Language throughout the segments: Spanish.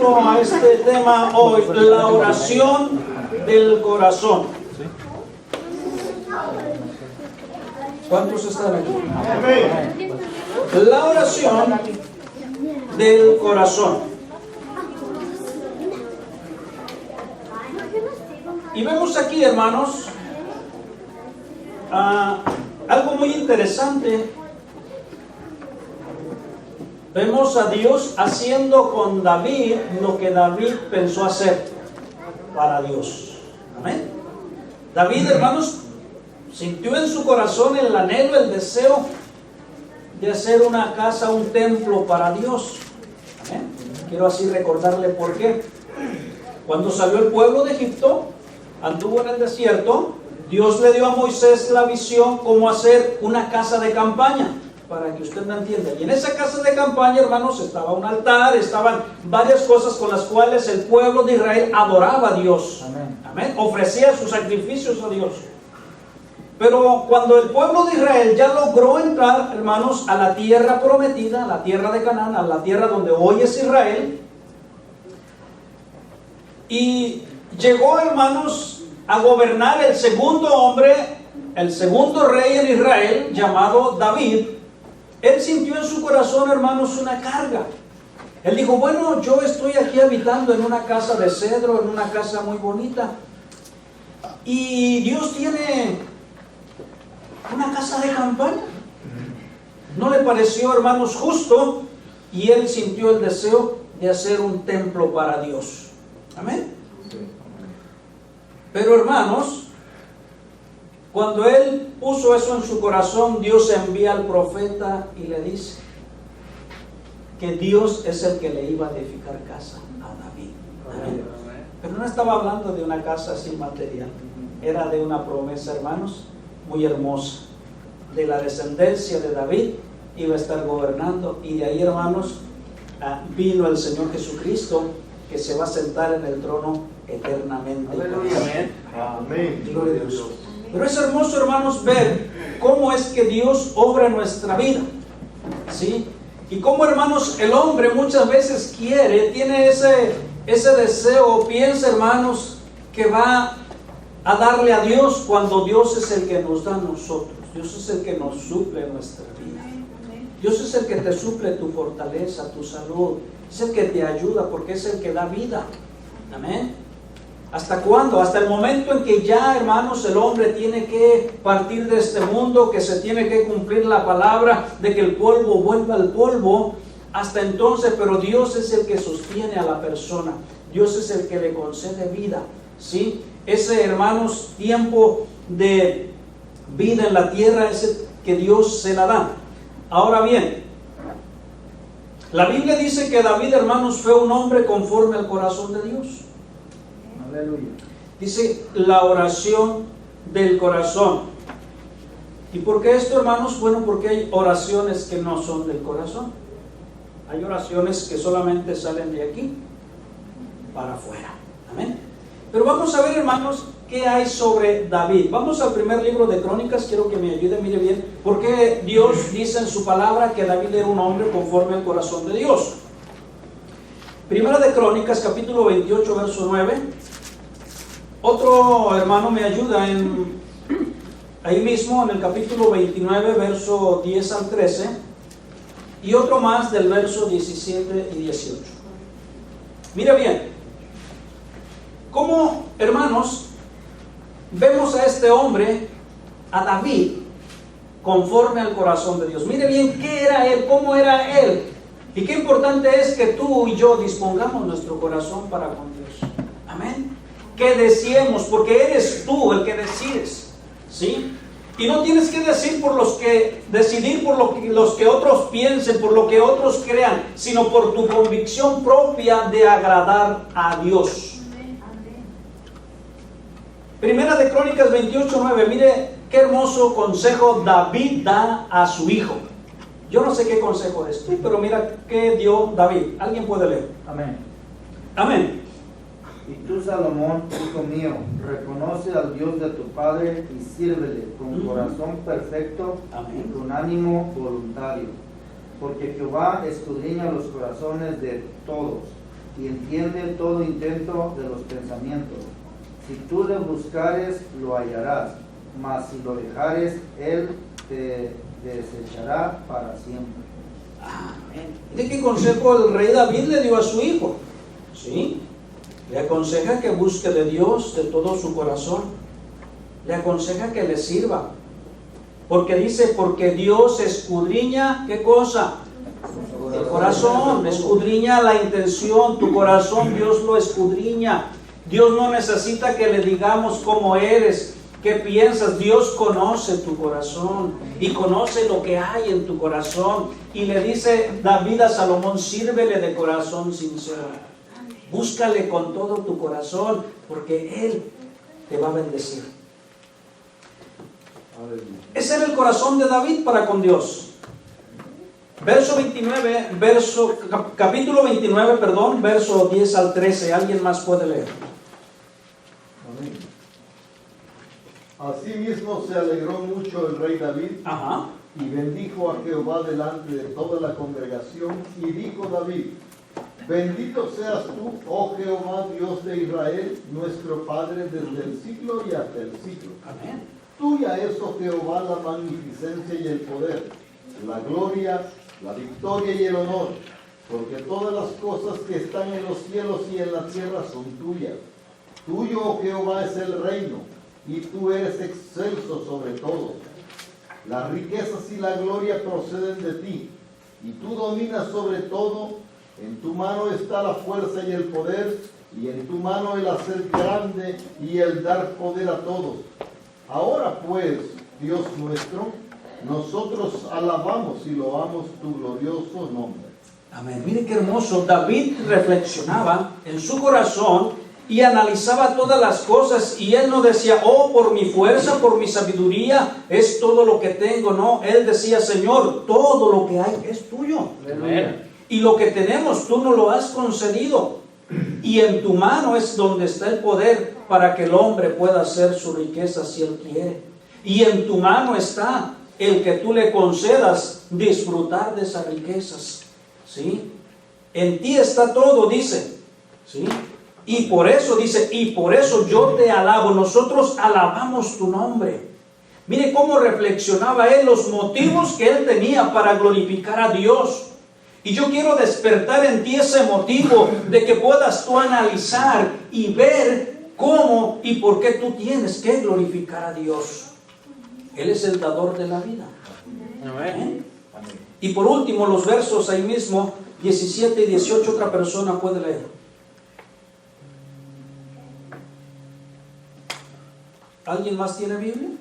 título a este tema hoy, la oración del corazón. ¿Cuántos están aquí? La oración del corazón. Y vemos aquí, hermanos, algo muy interesante. Vemos a Dios haciendo con David lo que David pensó hacer para Dios. Amén. David, hermanos, sintió en su corazón el anhelo, el deseo de hacer una casa, un templo para Dios. Amén. Quiero así recordarle por qué. Cuando salió el pueblo de Egipto, anduvo en el desierto, Dios le dio a Moisés la visión cómo hacer una casa de campaña, para que usted me entienda. Y en esa casa de campaña, hermanos, estaba un altar, estaban varias cosas con las cuales el pueblo de Israel adoraba a Dios. Amén. Amén. Ofrecía sus sacrificios a Dios. Pero cuando el pueblo de Israel ya logró entrar, hermanos, a la tierra prometida, a la tierra de Canaán, a la tierra donde hoy es Israel, y llegó, hermanos, a gobernar el segundo hombre, el segundo rey en Israel, llamado David, él sintió en su corazón, hermanos, una carga. Él dijo, bueno, yo estoy aquí habitando en una casa de cedro, en una casa muy bonita, y Dios tiene una casa de campaña. No le pareció, hermanos, justo, y él sintió el deseo de hacer un templo para Dios. Amén. Pero, hermanos, cuando él puso eso en su corazón, Dios envía al profeta y le dice que Dios es el que le iba a edificar casa a David. Amén. Pero no estaba hablando de una casa sin material, era de una promesa, hermanos, muy hermosa. De la descendencia de David iba a estar gobernando, y de ahí, hermanos, vino el Señor Jesucristo, que se va a sentar en el trono eternamente. Aleluya. Amén. Gloria a Dios. Pero es hermoso, hermanos, ver cómo es que Dios obra en nuestra vida, ¿sí? Y cómo, hermanos, el hombre muchas veces tiene ese deseo, piensa, hermanos, que va a darle a Dios cuando Dios es el que nos da a nosotros. Dios es el que nos suple nuestra vida. Dios es el que te suple tu fortaleza, tu salud. Es el que te ayuda porque es el que da vida. Amén. ¿Hasta cuándo? Hasta el momento en que ya, hermanos, el hombre tiene que partir de este mundo, que se tiene que cumplir la palabra de que el polvo vuelva al polvo. Hasta entonces, pero Dios es el que sostiene a la persona. Dios es el que le concede vida, ¿sí? Ese, hermanos, tiempo de vida en la tierra es el que Dios se la da. Ahora bien, la Biblia dice que David, hermanos, fue un hombre conforme al corazón de Dios. Aleluya. Dice la oración del corazón. ¿Y por qué esto, hermanos? Bueno, porque hay oraciones que no son del corazón. Hay oraciones que solamente salen de aquí para afuera. Amén. Pero vamos a ver, hermanos, qué hay sobre David. Vamos al primer libro de Crónicas. Quiero que me ayude, mire bien, porque Dios dice en su palabra que David era un hombre conforme al corazón de Dios. Primera de Crónicas, capítulo 28, verso 9. Otro hermano me ayuda ahí mismo en el capítulo 29, verso 10 al 13. Y otro más del verso 17 y 18. Mire bien, cómo, hermanos, vemos a este hombre, a David, conforme al corazón de Dios. Mire bien qué era él, cómo era él. Y qué importante es que tú y yo dispongamos nuestro corazón para con Dios. Amén. Que deseemos, porque eres tú el que decides, ¿sí? Y no tienes que decidir por los que otros piensen, por lo que otros crean, sino por tu convicción propia de agradar a Dios. Primera de Crónicas 28:9. Mire qué hermoso consejo David da a su hijo. Yo no sé qué consejo es tú, pero mira qué dio David. ¿Alguien puede leer? Amén. Amén. Y tú, Salomón, hijo mío, reconoce al Dios de tu padre y sírvele con corazón perfecto y con ánimo voluntario, porque Jehová escudriña los corazones de todos, y entiende todo intento de los pensamientos. Si tú le buscares, lo hallarás, mas si lo dejares, él te desechará para siempre. Amén. ¿De qué consejo el rey David le dio a su hijo? ¿Sí? Le aconseja que busque de Dios de todo su corazón. Le aconseja que le sirva. Porque dice, porque Dios escudriña, ¿qué cosa? El corazón, escudriña la intención, tu corazón, Dios lo escudriña. Dios no necesita que le digamos cómo eres, qué piensas. Dios conoce tu corazón y conoce lo que hay en tu corazón. Y le dice David a Salomón, sírvele de corazón sincero. Búscale con todo tu corazón, porque Él te va a bendecir. Ese era el corazón de David para con Dios. Capítulo 29, verso 10 al 13. ¿Alguien más puede leer? Amén. Asimismo se alegró mucho el rey David. Ajá. Y bendijo a Jehová delante de toda la congregación. Y dijo David, bendito seas tú, oh Jehová, Dios de Israel, nuestro Padre desde el siglo y hasta el siglo. Amén. Tuya es, oh Jehová, la magnificencia y el poder, la gloria, la victoria y el honor, porque todas las cosas que están en los cielos y en la tierra son tuyas. Tuyo, oh Jehová, es el reino, y tú eres excelso sobre todo. Las riquezas y la gloria proceden de ti, y tú dominas sobre todo. En tu mano está la fuerza y el poder, y en tu mano el hacer grande y el dar poder a todos. Ahora pues, Dios nuestro, nosotros alabamos y loamos tu glorioso nombre. Amén. Mire qué hermoso. David reflexionaba en su corazón y analizaba todas las cosas, y él no decía, oh, por mi fuerza, por mi sabiduría, es todo lo que tengo. No, él decía, Señor, todo lo que hay es tuyo. Aleluya. Y lo que tenemos tú nos lo has concedido. Y en tu mano es donde está el poder para que el hombre pueda hacer su riqueza si él quiere. Y en tu mano está el que tú le concedas disfrutar de esas riquezas. ¿Sí? En ti está todo, dice. ¿Sí? Y por eso dice, y por eso yo te alabo. Nosotros alabamos tu nombre. Mire cómo reflexionaba él los motivos que él tenía para glorificar a Dios. Y yo quiero despertar en ti ese motivo de que puedas tú analizar y ver cómo y por qué tú tienes que glorificar a Dios. Él es el dador de la vida. Amén. Y por último, los versos ahí mismo, 17 y 18, otra persona puede leer. ¿Alguien más tiene Biblia?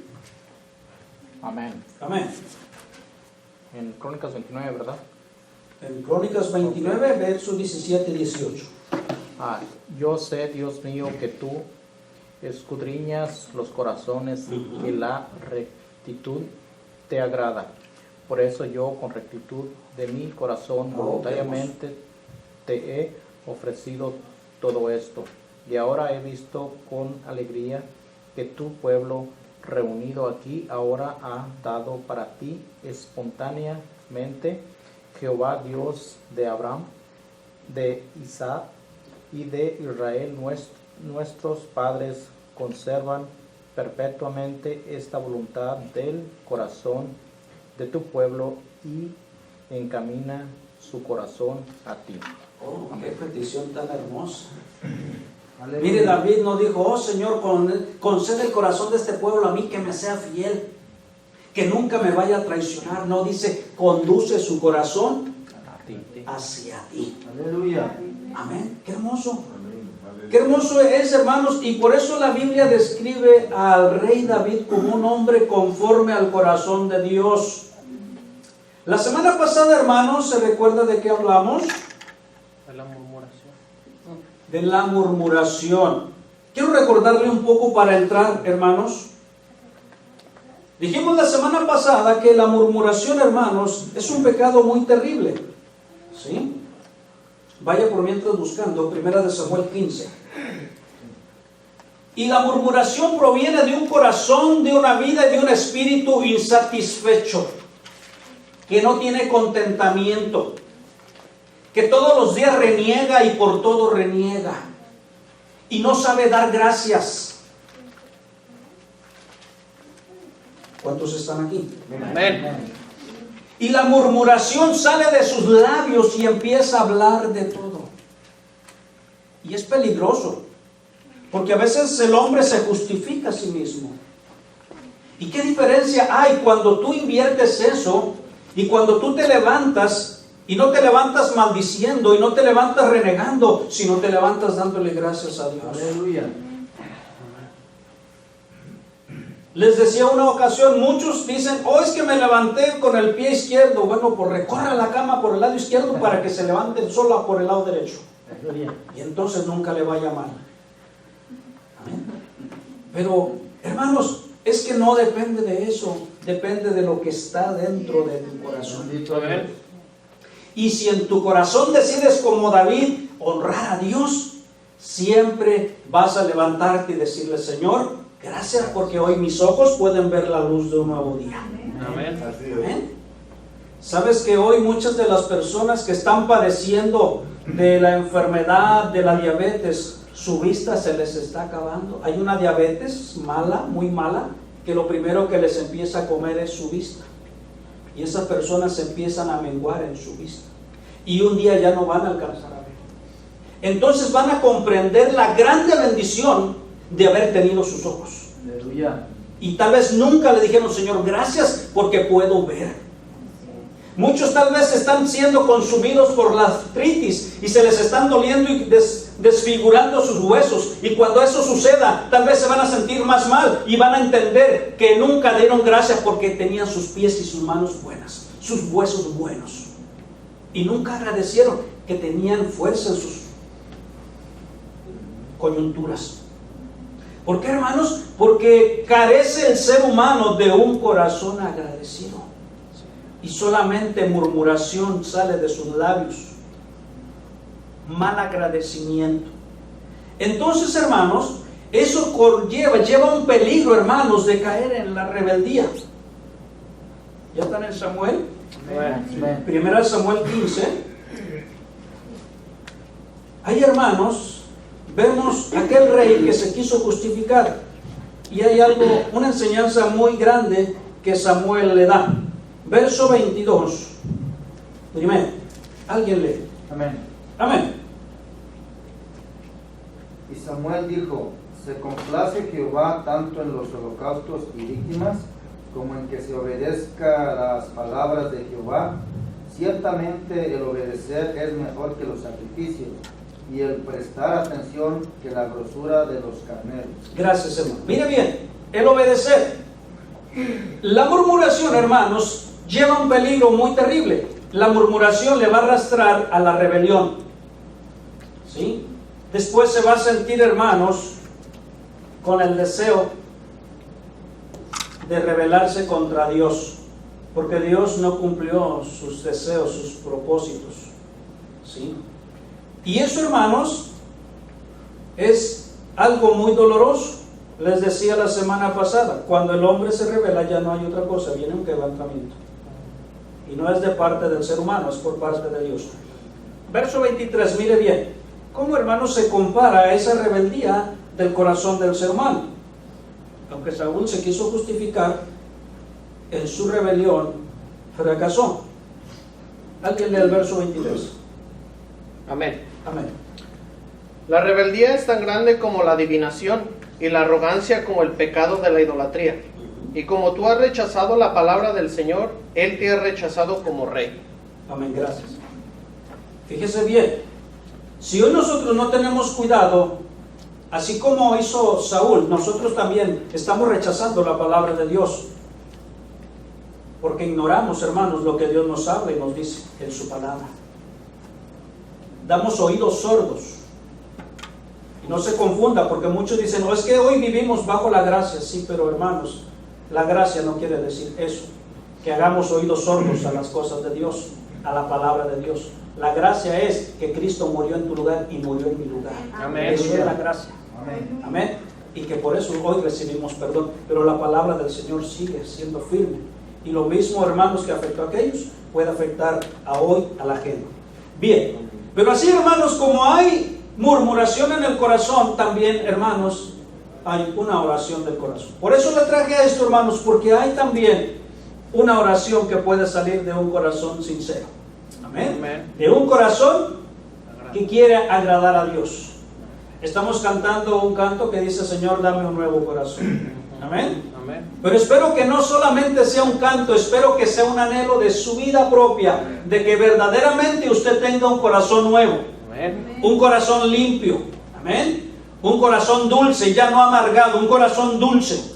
Amén. Amén. En Crónicas 29, ¿verdad? En Crónicas 29, versos 17 y 18. Yo sé, Dios mío, que tú escudriñas los corazones y que la rectitud te agrada. Por eso yo, con rectitud de mi corazón, voluntariamente te he ofrecido todo esto. Y ahora he visto con alegría que tu pueblo reunido aquí ahora ha dado para ti espontáneamente. Jehová, Dios de Abraham, de Isaac y de Israel, nuestros padres conservan perpetuamente esta voluntad del corazón de tu pueblo y encamina su corazón a ti. Oh, qué petición tan hermosa. Aleluya. Mire, David no dijo, oh Señor, concede el corazón de este pueblo a mí, que me sea fiel, que nunca me vaya a traicionar. No, dice, conduce su corazón hacia ti. Aleluya. Amén. Qué hermoso. Qué hermoso es, hermanos. Y por eso la Biblia describe al rey David como un hombre conforme al corazón de Dios. La semana pasada, hermanos, ¿se recuerda de qué hablamos? De la murmuración. De la murmuración. Quiero recordarle un poco para entrar, hermanos. Dijimos la semana pasada que la murmuración, hermanos, es un pecado muy terrible. ¿Sí? Vaya por mientras buscando 1 Samuel 15. Y la murmuración proviene de un corazón, de una vida y de un espíritu insatisfecho, que no tiene contentamiento, que todos los días reniega y por todo reniega y no sabe dar gracias. ¿Cuántos están aquí? Amén. Y la murmuración sale de sus labios y empieza a hablar de todo. Y es peligroso, porque a veces el hombre se justifica a sí mismo. ¿Y qué diferencia hay cuando tú inviertes eso y cuando tú te levantas y no te levantas maldiciendo y no te levantas renegando, sino te levantas dándole gracias a Dios? Aleluya. Les decía una ocasión, muchos dicen, oh, es que me levanté con el pie izquierdo. Bueno, pues recorra la cama por el lado izquierdo para que se levante solo por el lado derecho. Y entonces nunca le vaya mal. Amén. Pero, hermanos, es que no depende de eso, depende de lo que está dentro de tu corazón. Amén. Y si en tu corazón decides como David honrar a Dios, siempre vas a levantarte y decirle, Señor, gracias porque hoy mis ojos pueden ver la luz de un nuevo día. Amén. Amén. ¿Sabes que hoy muchas de las personas que están padeciendo de la enfermedad, de la diabetes, su vista se les está acabando? Hay una diabetes mala, muy mala, que lo primero que les empieza a comer es su vista. Y esas personas empiezan a menguar en su vista. Y un día ya no van a alcanzar a ver. Entonces van a comprender la grande bendición de haber tenido sus ojos. Aleluya. Y tal vez nunca le dijeron, Señor, gracias porque puedo ver. Muchos tal vez están siendo consumidos por la artritis y se les están doliendo y desfigurando sus huesos. Y cuando eso suceda, tal vez se van a sentir más mal y van a entender que nunca dieron gracias porque tenían sus pies y sus manos buenas, sus huesos buenos. Y nunca agradecieron que tenían fuerza en sus coyunturas. ¿Por qué, hermanos? Porque carece el ser humano de un corazón agradecido. Y solamente murmuración sale de sus labios. Mal agradecimiento. Entonces, hermanos, eso lleva un peligro, hermanos, de caer en la rebeldía. ¿Ya están en Samuel? Amén. Primera Samuel 15. Hay, hermanos, vemos aquel rey que se quiso justificar. Y hay una enseñanza muy grande que Samuel le da. Verso 22. Primero, alguien lee. Amén. Amén. Y Samuel dijo, se complace Jehová tanto en los holocaustos y víctimas, como en que se obedezca las palabras de Jehová. Ciertamente el obedecer es mejor que los sacrificios, y el prestar atención que la grosura de los carneros. Gracias, hermano. Mire bien, el obedecer. La murmuración, hermanos, lleva un peligro muy terrible. La murmuración le va a arrastrar a la rebelión. ¿Sí? Después se va a sentir, hermanos, con el deseo de rebelarse contra Dios, porque Dios no cumplió sus deseos, sus propósitos. ¿Sí? Y eso, hermanos, es algo muy doloroso. Les decía la semana pasada, cuando el hombre se rebela ya no hay otra cosa, viene un quebrantamiento. Y no es de parte del ser humano, es por parte de Dios. Verso 23, mire bien, cómo, hermanos, se compara esa rebeldía del corazón del ser humano. Aunque Saúl se quiso justificar, en su rebelión fracasó. Alguien lee el verso 23. Amén. Amén. La rebeldía es tan grande como la adivinación, y la arrogancia como el pecado de la idolatría. Y como tú has rechazado la palabra del Señor, Él te ha rechazado como rey. Amén, gracias. Fíjese bien, si hoy nosotros no tenemos cuidado, así como hizo Saúl, nosotros también estamos rechazando la palabra de Dios. Porque ignoramos, hermanos, lo que Dios nos habla y nos dice en su palabra. Damos oídos sordos. Y no se confunda, porque muchos dicen, no, es que hoy vivimos bajo la gracia. Sí, pero hermanos, la gracia no quiere decir eso, que hagamos oídos sordos a las cosas de Dios, a la palabra de Dios. La gracia es que Cristo murió en tu lugar y murió en mi lugar. Amén. Eso es la gracia. Amén. Amén. Y que por eso hoy recibimos perdón. Pero la palabra del Señor sigue siendo firme. Y lo mismo, hermanos, que afectó a aquellos, puede afectar a hoy a la gente. Bien, pero así, hermanos, como hay murmuración en el corazón, también, hermanos, hay una oración del corazón. Por eso le traje a esto, hermanos, porque hay también una oración que puede salir de un corazón sincero. Amén. Amén. De un corazón que quiere agradar a Dios. Estamos cantando un canto que dice: Señor, dame un nuevo corazón. Amén. Amén. Pero espero que no solamente sea un canto, espero que sea un anhelo de su vida propia, de que verdaderamente usted tenga un corazón nuevo, Amén. un corazón limpio, amén, un corazón dulce, ya no amargado, un corazón dulce,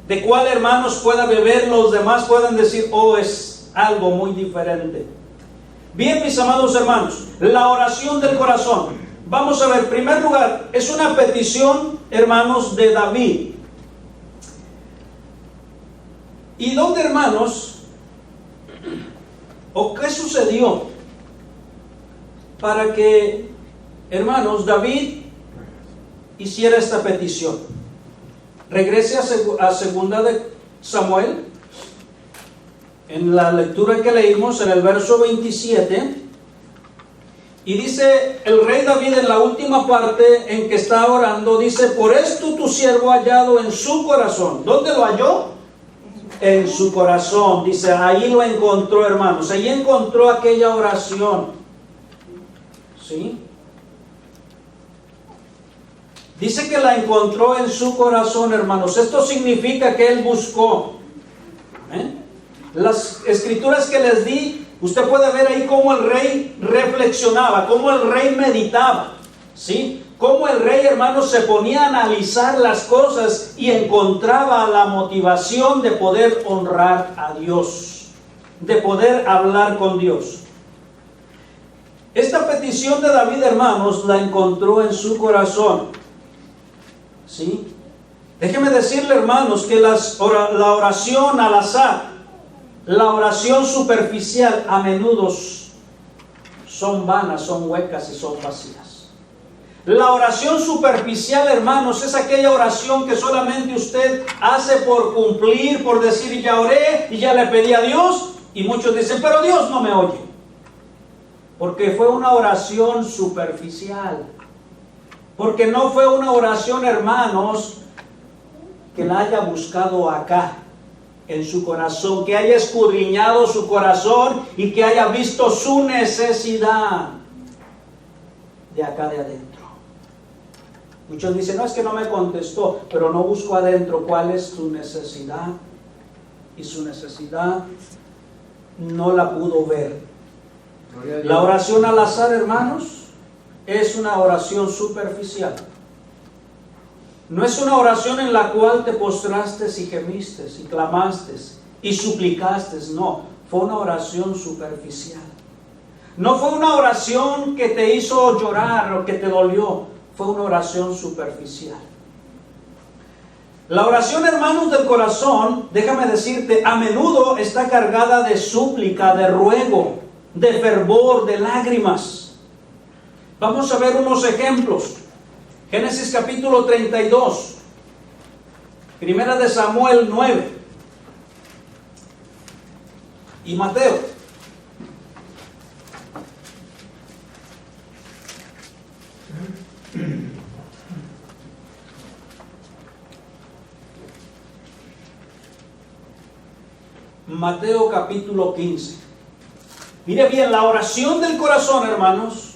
de cual, hermanos, pueda beber, los demás puedan decir: oh, es algo muy diferente. Bien, mis amados hermanos, la oración del corazón, vamos a ver, en primer lugar, es una petición, hermanos, de David. ¿Y dónde, hermanos, o qué sucedió para que, hermanos, David hiciera esta petición? Regrese a segunda de Samuel, en la lectura que leímos, en el verso 27, y dice el rey David en la última parte en que está orando, dice: por esto tu siervo hallado en su corazón. ¿Dónde lo halló? En su corazón. Dice, ahí lo encontró, hermanos, ahí encontró aquella oración. ¿Sí? Dice que la encontró en su corazón, hermanos. Esto significa que él buscó. Las escrituras que les di, usted puede ver ahí cómo el rey reflexionaba, cómo el rey meditaba, ¿sí? Cómo el rey, hermanos, se ponía a analizar las cosas y encontraba la motivación de poder honrar a Dios, de poder hablar con Dios. Esta petición de David, hermanos, la encontró en su corazón, ¿sí? Déjeme decirle, hermanos, que la oración al azar, la oración superficial, a menudo son vanas, son huecas y son vacías. La oración superficial, hermanos, es aquella oración que solamente usted hace por cumplir, por decir: ya oré y ya le pedí a Dios. Y muchos dicen: pero Dios no me oye. Porque fue una oración superficial. Porque no fue una oración, hermanos, que la haya buscado acá, en su corazón, que haya escudriñado su corazón y que haya visto su necesidad de acá de adentro. Muchos dicen: no, es que no me contestó, pero no busco adentro cuál es su necesidad, y su necesidad no la pudo ver. La oración al azar, hermanos, es una oración superficial. No es una oración en la cual te postraste y gemiste y clamaste y suplicaste, no, fue una oración superficial. No fue una oración que te hizo llorar o que te dolió, fue una oración superficial. La oración, hermanos, del corazón, déjame decirte, a menudo está cargada de súplica, de ruego, de fervor, de lágrimas. Vamos a ver unos ejemplos. Génesis capítulo 32, Primera de Samuel 9 y Mateo. Mateo capítulo 15. Mire bien, la oración del corazón, hermanos,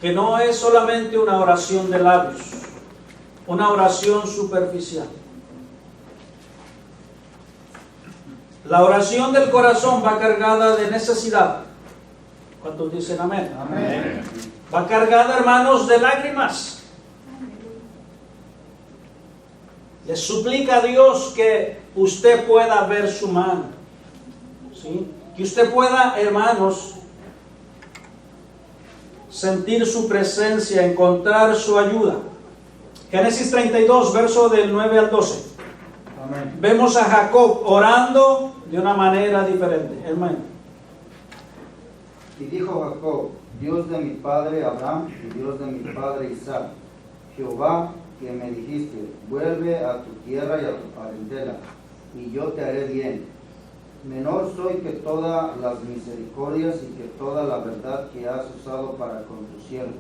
que no es solamente una oración de labios, una oración superficial. La oración del corazón va cargada de necesidad. ¿Cuántos dicen amén? Amén. Va cargada, hermanos, de lágrimas. Le suplica a Dios que usted pueda ver su mano, ¿sí? Que usted pueda, hermanos, sentir su presencia, encontrar su ayuda. Génesis 32, verso del 9 al 12. Amén. Vemos a Jacob orando de una manera diferente. Hermano. Y dijo Jacob: Dios de mi padre Abraham y Dios de mi padre Isaac, Jehová, que me dijiste: vuelve a tu tierra y a tu parentela, y yo te haré bien. menor soy que todas las misericordias y que toda la verdad que has usado para con tu siervo,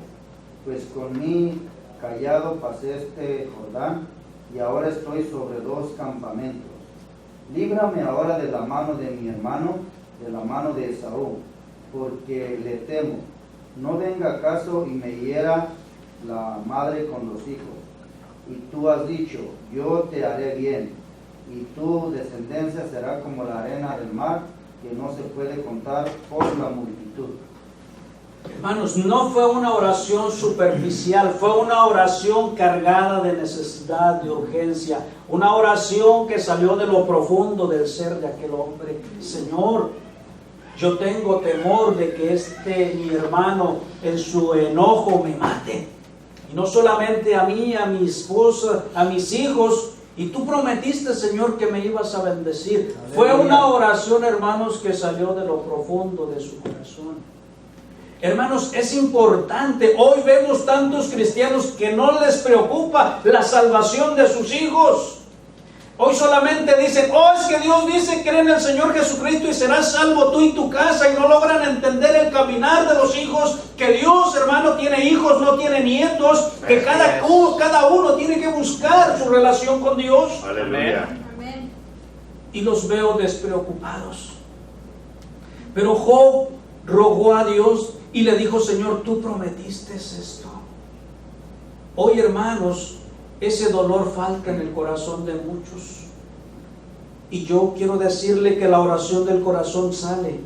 pues con mi callado pasé este Jordán, y ahora estoy sobre 2 campamentos. Líbrame ahora de la mano de mi hermano, de la mano de Esaú, porque le temo, no venga acaso y me hiera la madre con los hijos. Y tú has dicho, yo te haré bien, y tu descendencia será como la arena del mar, que no se puede contar por la multitud. Hermanos, no fue una oración superficial, fue una oración cargada de necesidad, de urgencia, una oración que salió de lo profundo del ser de aquel hombre. Señor, yo tengo temor de que mi hermano en su enojo me mate. Y no solamente a mí, a mi esposa, a mis hijos. Y tú prometiste, Señor, que me ibas a bendecir. Aleluya. Fue una oración, hermanos, que salió de lo profundo de su corazón. Hermanos, es importante. Hoy vemos tantos cristianos que no les preocupa la salvación de sus hijos. Hoy solamente dicen, es que Dios dice, cree en el Señor Jesucristo y serás salvo tú y tu casa, y no logran entender el caminar de los hijos, que Dios, hermano, tiene hijos, no tiene nietos, que cada uno tiene que buscar su relación con Dios. Aleluya. Amén. Y los veo despreocupados. Pero Job rogó a Dios y le dijo, Señor, tú prometiste esto. Hoy, hermanos, ese dolor falta en el corazón de muchos. Y yo quiero decirle que la oración del corazón sale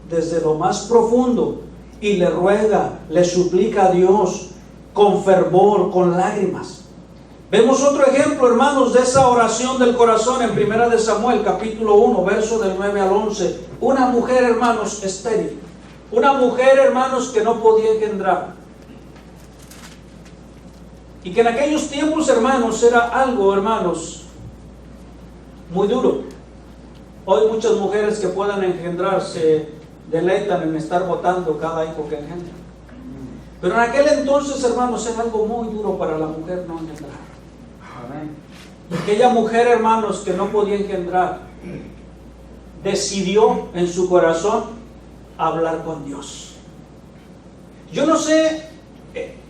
desde lo más profundo y le ruega, le suplica a Dios con fervor, con lágrimas. Vemos otro ejemplo, hermanos, de esa oración del corazón en 1 de Samuel, capítulo 1, verso del 9 al 11. Una mujer, hermanos, estéril. Una mujer, hermanos, que no podía engendrar. Y que en aquellos tiempos, hermanos, era algo, hermanos, muy duro. Hoy muchas mujeres que puedan engendrar se deleitan en estar botando cada hijo que engendran. Pero en aquel entonces, hermanos, era algo muy duro para la mujer no engendrar. Amén. Y aquella mujer, hermanos, que no podía engendrar, decidió en su corazón hablar con Dios. Yo no sé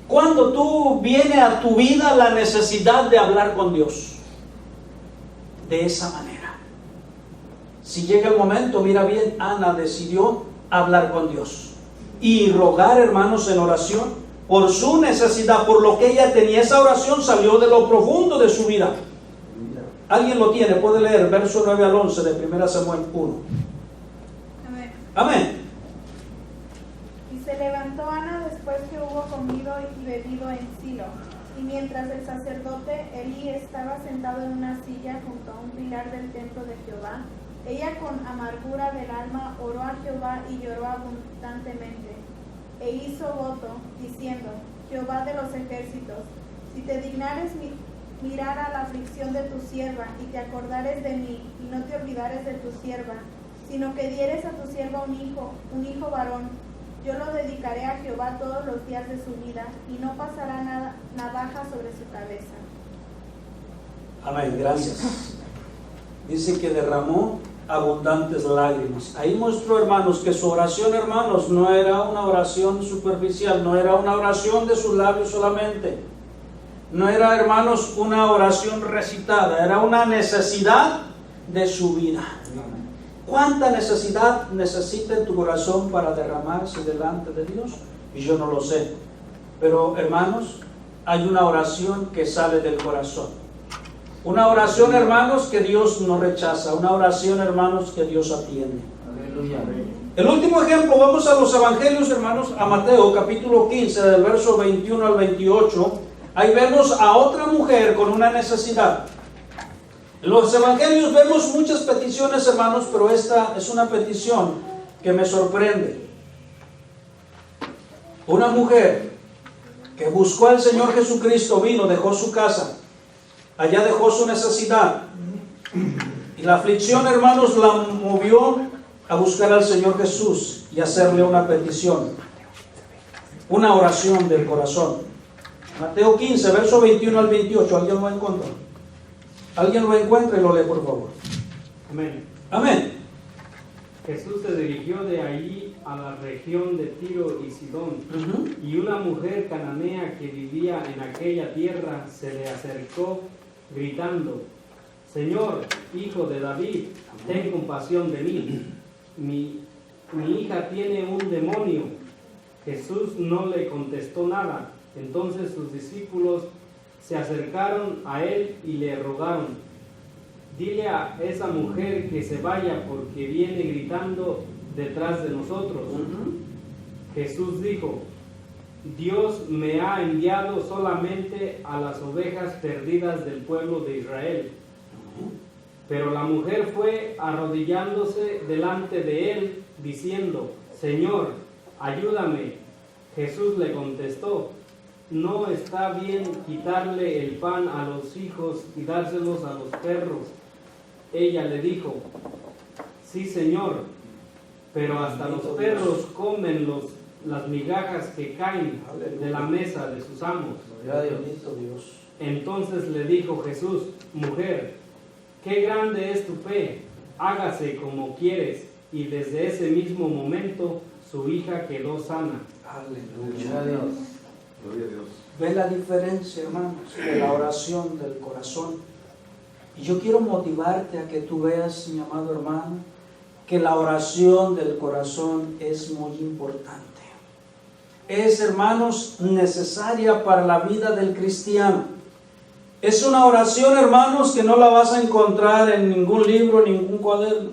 cuando tú viene a tu vida la necesidad de hablar con Dios de esa manera. Si llega el momento, mira bien, Ana decidió hablar con Dios y rogar, hermanos, en oración por su necesidad, por lo que ella tenía. Esa oración salió de lo profundo de su vida. ¿Alguien lo tiene? Puede leer verso 9 al 11 de 1 Samuel 1. Amén. Amén. Y se levantó Ana después que hubo comido y bebido en Silo. Y mientras el sacerdote Elí estaba sentado en una silla junto a un pilar del templo de Jehová, ella con amargura del alma oró a Jehová y lloró abundantemente. E hizo voto, diciendo, Jehová de los ejércitos, si te dignares mirar a la aflicción de tu sierva, y te acordares de mí, y no te olvidares de tu sierva, sino que dieres a tu sierva un hijo varón, yo lo dedicaré a Jehová todos los días de su vida, y no pasará navaja sobre su cabeza. Amén, gracias. Dice que derramó abundantes lágrimas. Ahí mostró, hermanos, que su oración, hermanos, no era una oración superficial, no era una oración de sus labios solamente. No era, hermanos, una oración recitada, era una necesidad de su vida. ¿Cuánta necesidad necesita en tu corazón para derramarse delante de Dios? Y yo no lo sé. Pero, hermanos, hay una oración que sale del corazón. Una oración, hermanos, que Dios no rechaza. Una oración, hermanos, que Dios atiende. Aleluya. El último ejemplo, vamos a los evangelios, hermanos, a Mateo, capítulo 15, del verso 21 al 28. Ahí vemos a otra mujer con una necesidad. En los evangelios vemos muchas peticiones, hermanos, pero esta es una petición que me sorprende. Una mujer que buscó al Señor Jesucristo, vino, dejó su casa, allá dejó su necesidad, y la aflicción, hermanos, la movió a buscar al Señor Jesús y hacerle una petición, una oración del corazón. Mateo 15, verso 21 al 28, ¿alguien lo encontró? Alguien lo encuentra y lo lee, por favor. Amén. Amén. Jesús se dirigió de allí a la región de Tiro y Sidón, y una mujer cananea que vivía en aquella tierra se le acercó gritando: Señor, hijo de David, ten compasión de mí. Mi hija tiene un demonio. Jesús no le contestó nada. Entonces sus discípulos se acercaron a él y le rogaron: dile a esa mujer que se vaya porque viene gritando detrás de nosotros. Jesús dijo: Dios me ha enviado solamente a las ovejas perdidas del pueblo de Israel. Pero la mujer fue arrodillándose delante de él, diciendo: Señor, ayúdame. Jesús le contestó: no está bien quitarle el pan a los hijos y dárselos a los perros. Ella le dijo: sí, Señor, pero hasta los perros comen las migajas que caen de la mesa de sus amos. Entonces le dijo Jesús: mujer, qué grande es tu fe, hágase como quieres. Y desde ese mismo momento su hija quedó sana. Aleluya. Gloria a Dios. Ve la diferencia, hermanos, de la oración del corazón. Y yo quiero motivarte a que tú veas, mi amado hermano, que la oración del corazón es muy importante. Es, hermanos, necesaria para la vida del cristiano. Es una oración, hermanos, que no la vas a encontrar en ningún libro, ningún cuaderno.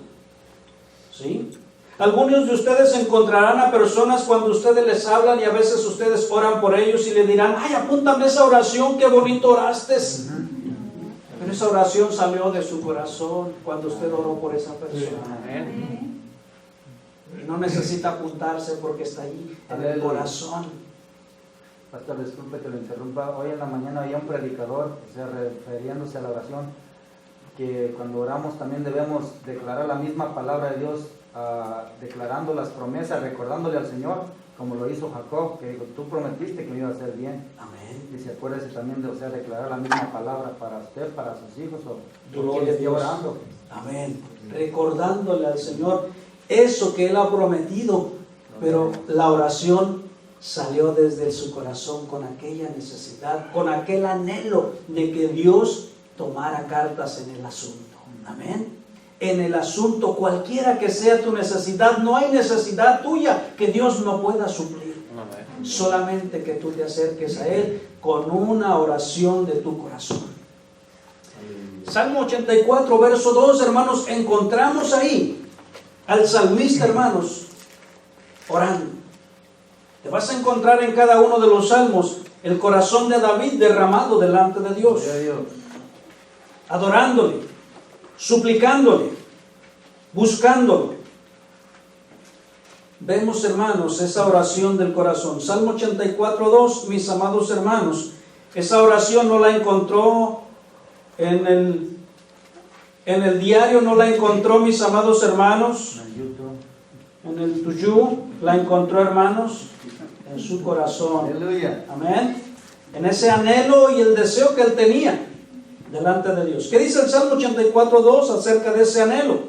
¿Sí? Algunos de ustedes encontrarán a personas cuando ustedes les hablan y a veces ustedes oran por ellos y le dirán: ay, apúntame esa oración, qué bonito oraste. Pero esa oración salió de su corazón cuando usted oró por esa persona. Y no necesita apuntarse porque está allí, en el corazón. Pastor, disculpe que lo interrumpa. Hoy en la mañana había un predicador, refiriéndose a la oración, que cuando oramos también debemos declarar la misma palabra de Dios, declarando las promesas, recordándole al Señor, como lo hizo Jacob, que dijo: tú prometiste que me iba a hacer bien. Amén. Y se acuérdese también de, declarar la misma palabra para usted, para sus hijos, o Gloria quien a esté Dios. orando. Amén. Recordándole al Señor eso que Él ha prometido, pero la oración salió desde su corazón con aquella necesidad, con aquel anhelo de que Dios tomara cartas en el asunto. Amén. En el asunto, cualquiera que sea tu necesidad, no hay necesidad tuya que Dios no pueda suplir. Amén. Solamente que tú te acerques a Él con una oración de tu corazón. Salmo 84, verso 2, hermanos, encontramos ahí al salmista, hermanos, orando. Te vas a encontrar en cada uno de los salmos el corazón de David derramado delante de Dios, adorándole, suplicándole, buscándolo. Vemos, hermanos, esa oración del corazón. Salmo 84, 2, mis amados hermanos, esa oración no la encontró en el diario, no la encontró, mis amados hermanos, en el tuyú, la encontró, hermanos, en su corazón. Aleluya. Amén. En ese anhelo y el deseo que él tenía delante de Dios. ¿Qué dice el Salmo 84, 2 acerca de ese anhelo?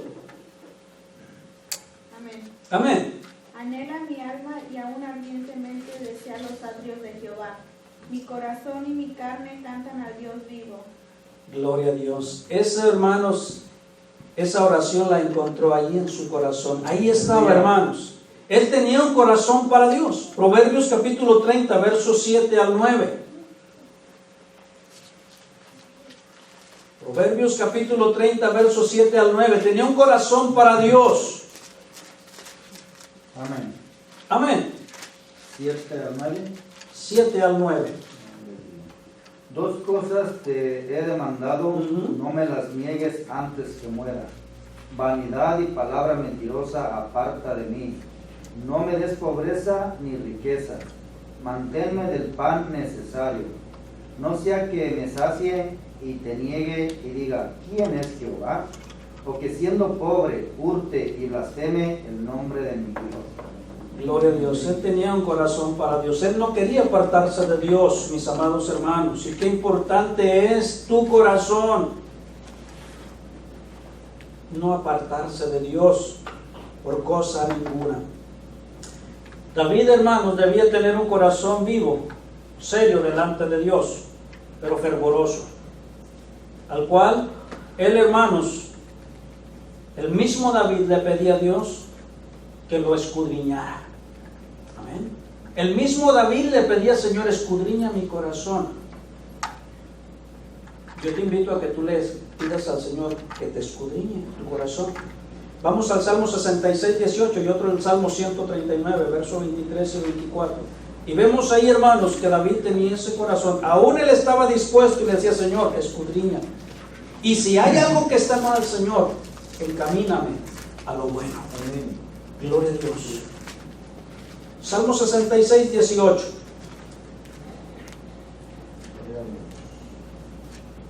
Amén. Amén. Anhela mi alma y aún ardientemente desea los atrios de Jehová. Mi corazón y mi carne cantan al Dios vivo. Gloria a Dios. Esa, hermanos, esa oración la encontró ahí en su corazón. Ahí estaba, hermanos. Él tenía un corazón para Dios. Proverbios capítulo 30, versos 7 al 9. Proverbios capítulo 30, versos 7 al 9. Tenía un corazón para Dios. Amén. Amén. 7 al 9. 7 al 9. Dos cosas te he demandado, no me las niegues antes que muera. Vanidad y palabra mentirosa aparta de mí. No me des pobreza ni riqueza. Manténme del pan necesario. No sea que me sacie y te niegue y diga: ¿quién es Jehová? O que siendo pobre hurte y blasfeme el nombre de mi Dios. Gloria a Dios. Él tenía un corazón para Dios. Él no quería apartarse de Dios, mis amados hermanos. Y qué importante es tu corazón. No apartarse de Dios. por cosa ninguna. David, hermanos, debía tener un corazón vivo, serio delante de Dios, pero fervoroso, al cual él, hermanos, el mismo David le pedía a Dios que lo escudriñara. Amén. El mismo David le pedía: Señor, escudriña mi corazón. Yo te invito a que tú le pidas al Señor que te escudriñe tu corazón. Vamos al Salmo 66, 18 y otro el Salmo 139, versos 23 y 24. Y vemos ahí, hermanos, que David tenía ese corazón. Aún él estaba dispuesto y le decía: Señor, escudriña. Y si hay algo que está mal, Señor, encamíname a lo bueno. Amén. Gloria a Dios. Salmo 66, 18.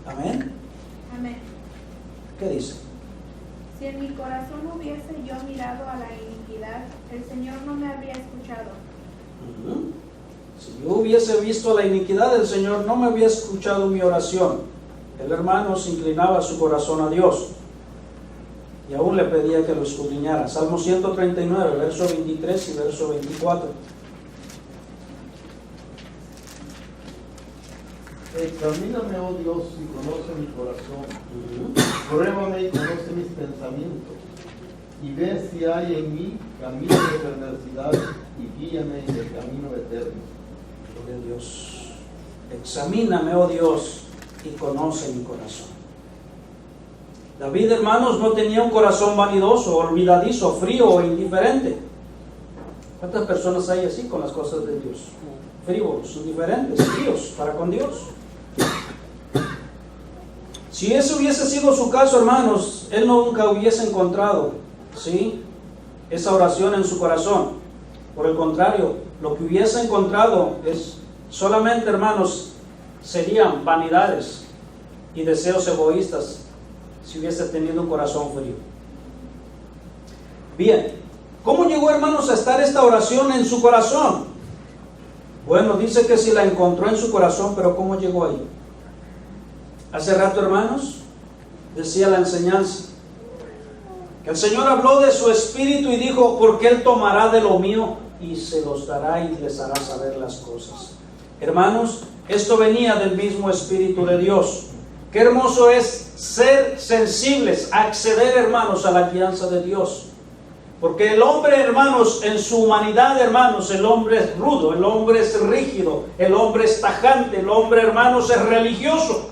Amén. Amén. ¿Qué dice? Si en mi corazón hubiese yo mirado a la iniquidad, el Señor no me habría escuchado. Si yo hubiese visto la iniquidad, el Señor no me había escuchado mi oración. El hermano se inclinaba su corazón a Dios y aún le pedía que lo escudriñara. Salmo 139, verso 23 y verso 24. Examíname, oh Dios, y conoce mi corazón. Pruébame y conoce mis pensamientos. Y ve si hay en mí camino de perversidad y guíame en el camino eterno. Gloria a Dios. Examíname, oh Dios, y conoce mi corazón. David, hermanos, no tenía un corazón vanidoso, olvidadizo, frío o indiferente. ¿Cuántas personas hay así con las cosas de Dios? Frívolos, indiferentes, fríos para con Dios. Si ese hubiese sido su caso, hermanos, él nunca hubiese encontrado, ¿sí?, esa oración en su corazón. Por el contrario, lo que hubiese encontrado es solamente, hermanos, serían vanidades y deseos egoístas si hubiese tenido un corazón frío. Bien, ¿cómo llegó, hermanos, a estar esta oración en su corazón? Bueno, dice que si la encontró en su corazón, pero ¿cómo llegó ahí? Hace rato, hermanos, decía la enseñanza que el Señor habló de su espíritu y dijo: porque Él tomará de lo mío y se los dará y les hará saber las cosas. Hermanos, esto venía del mismo Espíritu de Dios. Qué hermoso es ser sensibles, acceder, hermanos, a la guianza de Dios. Porque el hombre, hermanos, en su humanidad, hermanos, el hombre es rudo, el hombre es rígido, el hombre es tajante, el hombre, hermanos, es religioso.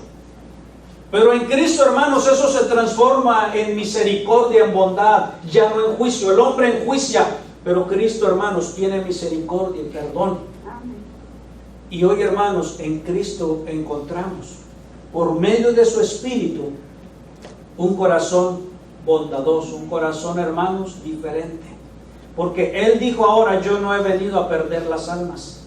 Pero en Cristo, hermanos, eso se transforma en misericordia, en bondad, ya no en juicio. El hombre enjuicia, pero Cristo, hermanos, tiene misericordia y perdón. Y hoy, hermanos, en Cristo encontramos, por medio de su Espíritu, un corazón bondadoso, un corazón, hermanos, diferente. Porque Él dijo ahora: yo no he venido a perder las almas,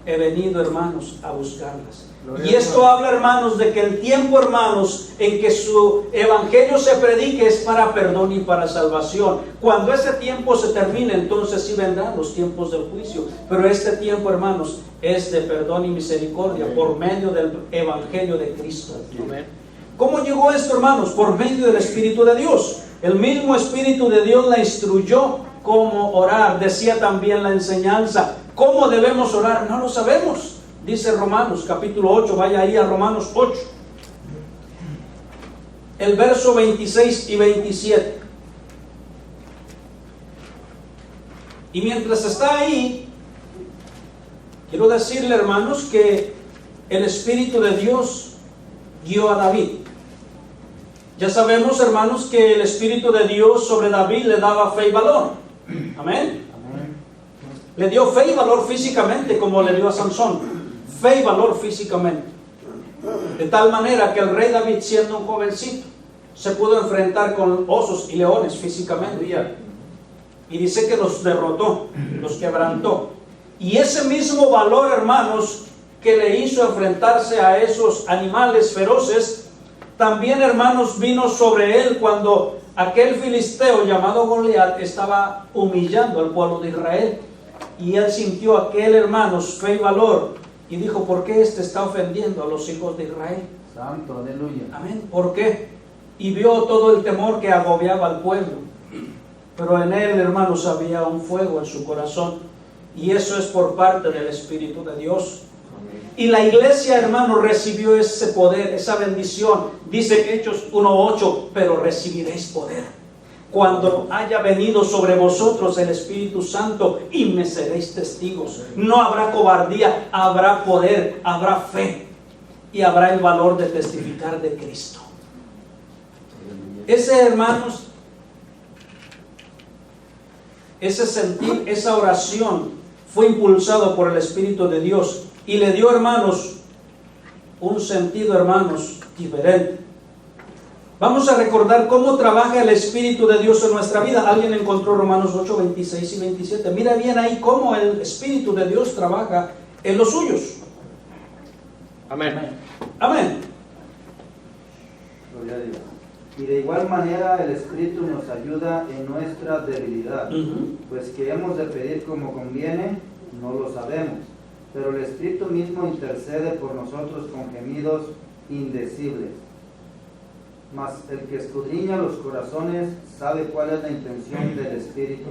he venido, hermanos, a buscarlas. Y esto habla, hermanos, de que el tiempo, hermanos, en que su evangelio se predique es para perdón y para salvación. Cuando ese tiempo se termine, entonces sí vendrán los tiempos del juicio. Pero este tiempo, hermanos, es de perdón y misericordia por medio del evangelio de Cristo. Amén. ¿Cómo llegó esto, hermanos? Por medio del Espíritu de Dios. El mismo Espíritu de Dios la instruyó cómo orar. Decía también la enseñanza: ¿cómo debemos orar? No lo sabemos. Dice Romanos capítulo 8, vaya ahí a Romanos 8. El verso 26 y 27. Y mientras está ahí, quiero decirle, hermanos, que el Espíritu de Dios guió a David. Ya sabemos, hermanos, que el Espíritu de Dios sobre David le daba fe y valor. Amén. Le dio fe y valor físicamente, como le dio a Sansón. Fe y valor físicamente. De tal manera que el rey David, siendo un jovencito, se pudo enfrentar con osos y leones físicamente. Y dice que los derrotó, los quebrantó. Y ese mismo valor, hermanos, que le hizo enfrentarse a esos animales feroces, también, hermanos, vino sobre él cuando aquel filisteo llamado Goliat estaba humillando al pueblo de Israel. Y él sintió aquel, hermanos, fe y valor. Y dijo: ¿por qué este está ofendiendo a los hijos de Israel? Santo, aleluya. Amén. ¿Por qué? Y vio todo el temor que agobiaba al pueblo. pero en él, hermanos, había un fuego en su corazón, y eso es por parte del Espíritu de Dios. Y la iglesia, hermano, recibió ese poder, esa bendición. Dice Hechos 1:8, pero recibiréis poder cuando haya venido sobre vosotros el Espíritu Santo, y me seréis testigos. No habrá cobardía, habrá poder, habrá fe, y habrá el valor de testificar de Cristo. Ese, hermanos, ese sentir, esa oración fue impulsado por el Espíritu de Dios y le dio, hermanos, un sentido, hermanos, diferente. Vamos a recordar cómo trabaja el Espíritu de Dios en nuestra vida. Alguien encontró Romanos 8, 26 y 27. Mira bien ahí cómo el Espíritu de Dios trabaja en los suyos. Amén. Amén. Gloria a Dios. Y de igual manera el Espíritu nos ayuda en nuestra debilidad, pues que hemos de pedir como conviene, no lo sabemos, pero el Espíritu mismo intercede por nosotros con gemidos indecibles. Mas el que escudriña los corazones sabe cuál es la intención del Espíritu,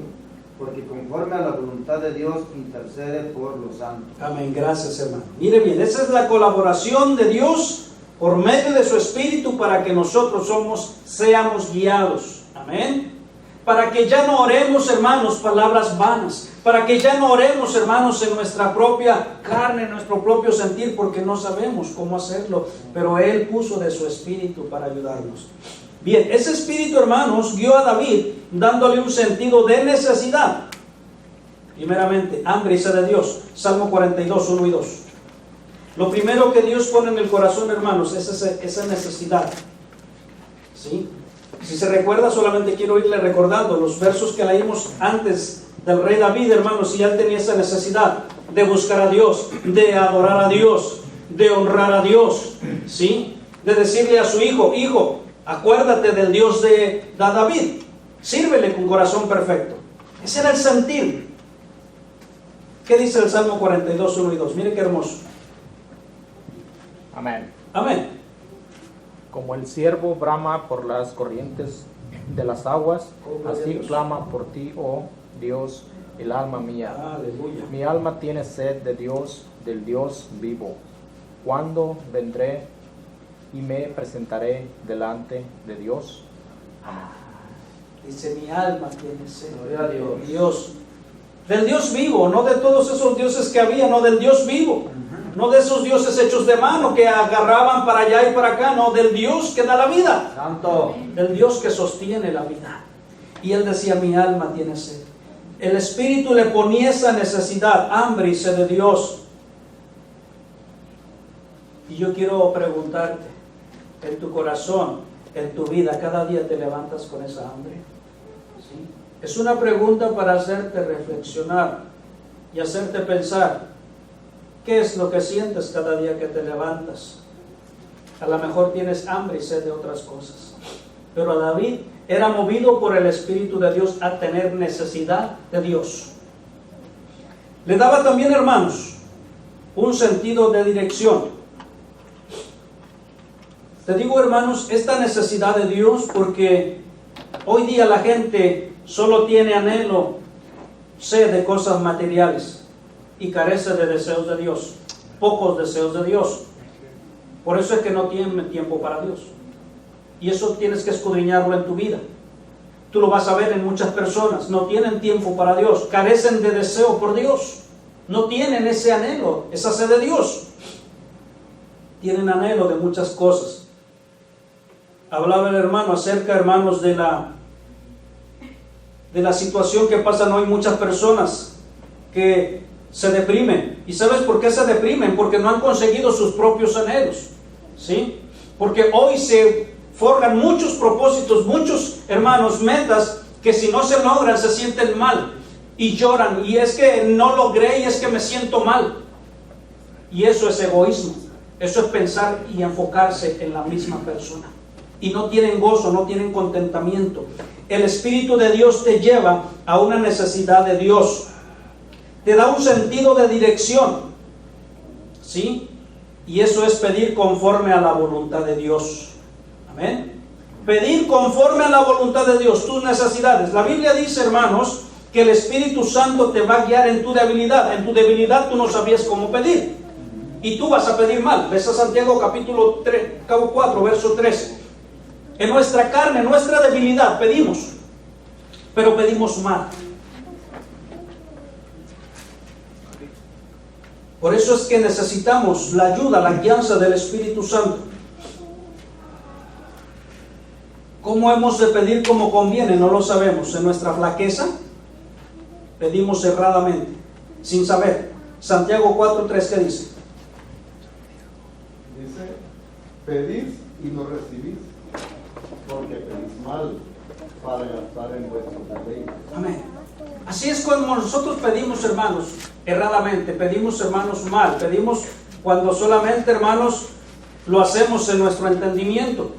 porque conforme a la voluntad de Dios intercede por los santos. Amén, gracias, hermano. Mire bien, esa es la colaboración de Dios por medio de su Espíritu para que nosotros seamos guiados. Amén. Para que ya no oremos, hermanos, palabras vanas. Para que ya no oremos, hermanos, en nuestra propia carne, en nuestro propio sentir, porque no sabemos cómo hacerlo. Pero Él puso de su Espíritu para ayudarnos. Bien, ese Espíritu, hermanos, guió a David dándole un sentido de necesidad. Primeramente, hambre y sed de Dios. Salmo 42, 1 y 2. Lo primero que Dios pone en el corazón, hermanos, es esa necesidad. ¿Sí? Si se recuerda, solamente quiero irle recordando los versos que leímos antes del rey David, hermanos, si él tenía esa necesidad de buscar a Dios, de adorar a Dios, de honrar a Dios, ¿sí? De decirle a su hijo, hijo, acuérdate del Dios de David, sírvele con corazón perfecto. Ese era el sentir. ¿Qué dice el Salmo 42, 1 y 2? Mire qué hermoso. Amén. Amén. Como el ciervo brama por las corrientes de las aguas, así clama por ti, oh Dios, el alma mía. Aleluya. Mi alma tiene sed de Dios, del Dios vivo. ¿Cuándo vendré y me presentaré delante de Dios? Amén. Dice, mi alma tiene sed Gloria a Dios. de Dios. Del Dios vivo, no de todos esos dioses que había, no, del Dios vivo. No de esos dioses hechos de mano que agarraban para allá y para acá, no, del Dios que da la vida. Santo. Del Dios que sostiene la vida. Y él decía, mi alma tiene sed. El Espíritu le ponía esa necesidad, hambre y sed de Dios. Y yo quiero preguntarte, en tu corazón, en tu vida, cada día te levantas con esa hambre. ¿Sí? Es una pregunta para hacerte reflexionar y hacerte pensar. ¿Qué es lo que sientes cada día que te levantas? A lo mejor tienes hambre y sed de otras cosas. Pero a David era movido por el Espíritu de Dios a tener necesidad de Dios. Le daba también, hermanos, un sentido de dirección. Te digo, hermanos, esta necesidad de Dios porque hoy día la gente solo tiene anhelo, sed de cosas materiales y carece de deseos de Dios, pocos deseos de Dios. Por eso es que no tienen tiempo para Dios. Y eso tienes que escudriñarlo en tu vida. Tú lo vas a ver en muchas personas, no tienen tiempo para Dios, carecen de deseo por Dios, no tienen ese anhelo, esa sed de Dios. Tienen anhelo de muchas cosas. Hablaba el hermano acerca, hermanos, de la situación que pasan hoy muchas personas que se deprimen. ¿Y sabes por qué se deprimen? Porque no han conseguido sus propios anhelos, ¿sí? Porque hoy se forjan muchos propósitos, muchos, hermanos, metas que si no se logran se sienten mal y lloran. Y es que no logré y es que me siento mal. Y eso es egoísmo. Eso es pensar y enfocarse en la misma persona. Y no tienen gozo, no tienen contentamiento. El Espíritu de Dios te lleva a una necesidad de Dios. Te da un sentido de dirección, ¿sí? Y eso es pedir conforme a la voluntad de Dios. Amén. Pedir conforme a la voluntad de Dios, tus necesidades. La Biblia dice, hermanos, que el Espíritu Santo te va a guiar en tu debilidad. En tu debilidad tú no sabías cómo pedir. Y tú vas a pedir mal. Ves a Santiago capítulo 4, verso 13. En nuestra carne, en nuestra debilidad pedimos, pero pedimos mal. Por eso es que necesitamos la ayuda, la guianza del Espíritu Santo. ¿Cómo hemos de pedir como conviene? No lo sabemos. En nuestra flaqueza pedimos erradamente, sin saber. Santiago 4:3, ¿qué dice? Dice, pedís y no recibís, porque pedís mal para gastar en vuestros deleites. Amén. Así es como nosotros pedimos, hermanos, erradamente. Pedimos, hermanos, mal. Pedimos cuando solamente, hermanos, lo hacemos en nuestro entendimiento.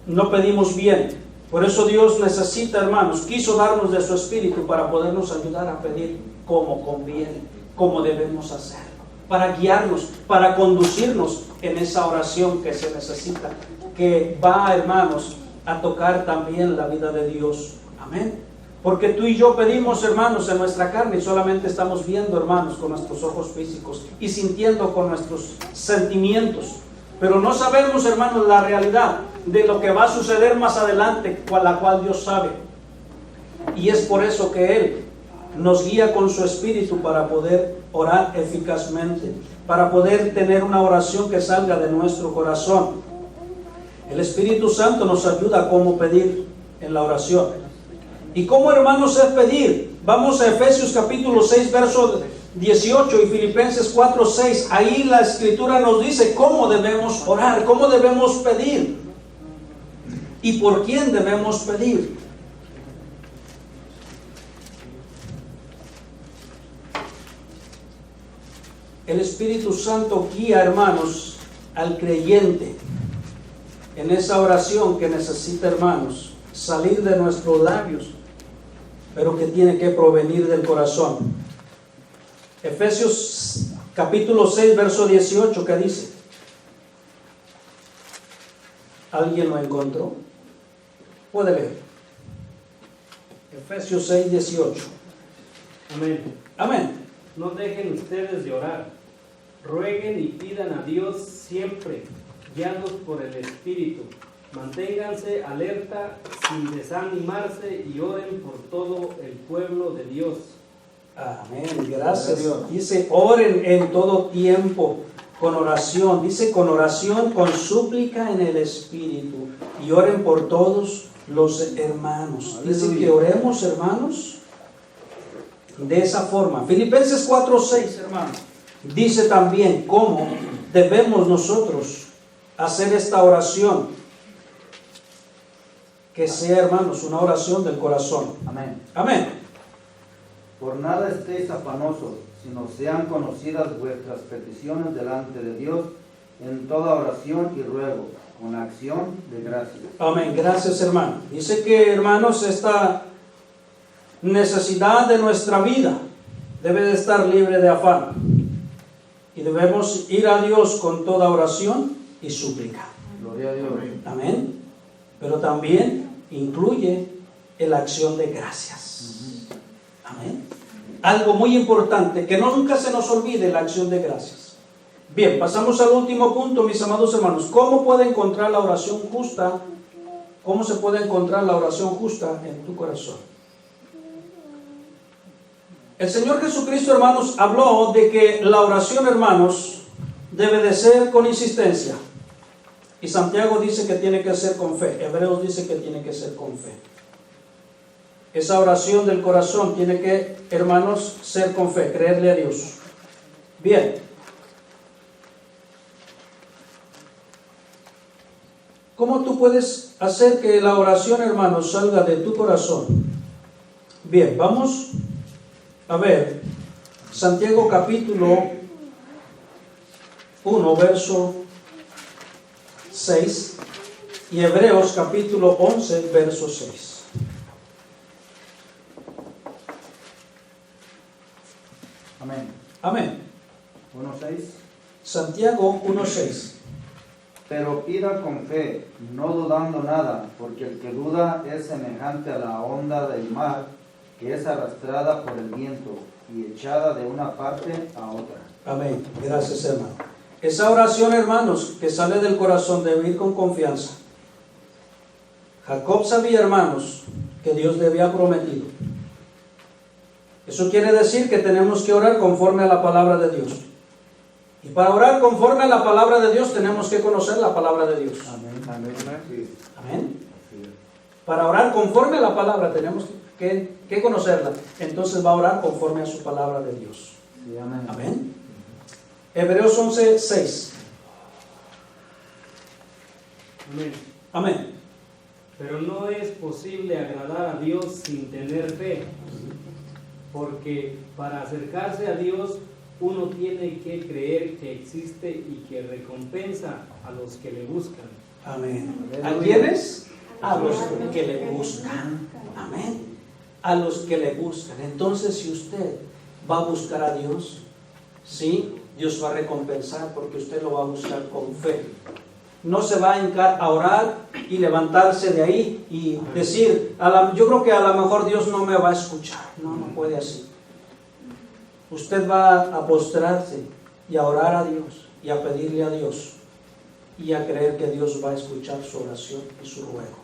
No pedimos bien. Por eso Dios necesita, hermanos, quiso darnos de su Espíritu para podernos ayudar a pedir como conviene, como debemos hacerlo, para guiarnos, para conducirnos en esa oración que se necesita, que va, hermanos, a tocar también la vida de Dios. Amén. Porque tú y yo pedimos, hermanos, en nuestra carne y solamente estamos viendo, hermanos, con nuestros ojos físicos y sintiendo con nuestros sentimientos. Pero no sabemos, hermanos, la realidad de lo que va a suceder más adelante, la cual Dios sabe. Y es por eso que Él nos guía con su Espíritu para poder orar eficazmente, para poder tener una oración que salga de nuestro corazón. El Espíritu Santo nos ayuda a cómo pedir en la oración. ¿Y cómo, hermanos, es pedir? Vamos a Efesios capítulo 6, verso 18 y Filipenses 4:6. Ahí la Escritura nos dice cómo debemos orar, cómo debemos pedir y por quién debemos pedir. El Espíritu Santo guía, hermanos, al creyente en esa oración que necesita, hermanos, salir de nuestros labios, pero que tiene que provenir del corazón. Efesios capítulo 6, verso 18, ¿qué dice? ¿Alguien lo encontró? Puede leer. Efesios 6, 18. Amén. Amén. No dejen ustedes de orar. Rueguen y pidan a Dios siempre, guiados por el Espíritu. Manténganse alerta sin desanimarse y oren por todo el pueblo de Dios. Amén, gracias. Dice, oren en todo tiempo con oración. Dice, con oración, con súplica en el Espíritu. Y oren por todos los hermanos. Dice que oremos, hermanos, de esa forma. Filipenses 4:6, hermanos, dice también cómo debemos nosotros hacer esta oración. Que sea, hermanos, una oración del corazón. Amén. Amén. Por nada estéis afanosos, sino sean conocidas vuestras peticiones delante de Dios en toda oración y ruego, con acción de gracias. Amén. Gracias, hermano. Dice que, hermanos, esta necesidad de nuestra vida debe de estar libre de afán. Y debemos ir a Dios con toda oración y súplica. Gloria a Dios. Amén. Pero también incluye la acción de gracias. Amén. Algo muy importante, que nunca se nos olvide la acción de gracias. Bien, pasamos al último punto, mis amados hermanos. ¿Cómo puede encontrar la oración justa? ¿Cómo se puede encontrar la oración justa en tu corazón? El Señor Jesucristo, hermanos, habló de que la oración, hermanos, debe de ser con insistencia. Y Santiago dice que tiene que ser con fe. Hebreos dice que tiene que ser con fe. Esa oración del corazón tiene que, hermanos, ser con fe, creerle a Dios. Bien. ¿Cómo tú puedes hacer que la oración, hermanos, salga de tu corazón? Bien, vamos a ver Santiago capítulo 1, verso 6 y Hebreos capítulo 11, verso 6. Amén. Amén. 1:6. Santiago 1:6. Pero pida con fe, no dudando nada, porque el que duda es semejante a la onda del mar, que es arrastrada por el viento y echada de una parte a otra. Amén. Gracias, hermano. Esa oración, hermanos, que sale del corazón, debe ir con confianza. Jacob sabía, hermanos, que Dios le había prometido. Eso quiere decir que tenemos que orar conforme a la palabra de Dios. Y para orar conforme a la palabra de Dios tenemos que conocer la palabra de Dios. Amén. Amén. Amén. Para orar conforme a la palabra tenemos que conocerla. Entonces va a orar conforme a su palabra de Dios. Sí, amén. Amén. Hebreos 11:6. Amén. Amén. Pero no es posible agradar a Dios sin tener fe, porque para acercarse a Dios uno tiene que creer que existe y que recompensa a los que le buscan. Amén. ¿A quiénes? A los que le buscan. Amén. A los que le buscan. Entonces, si usted va a buscar a Dios, sí, Dios va a recompensar porque usted lo va a buscar con fe. No se va a hincar a orar y levantarse de ahí y decir, yo creo que a lo mejor Dios no me va a escuchar. No, no puede así. Usted va a postrarse y a orar a Dios y a pedirle a Dios y a creer que Dios va a escuchar su oración y su ruego.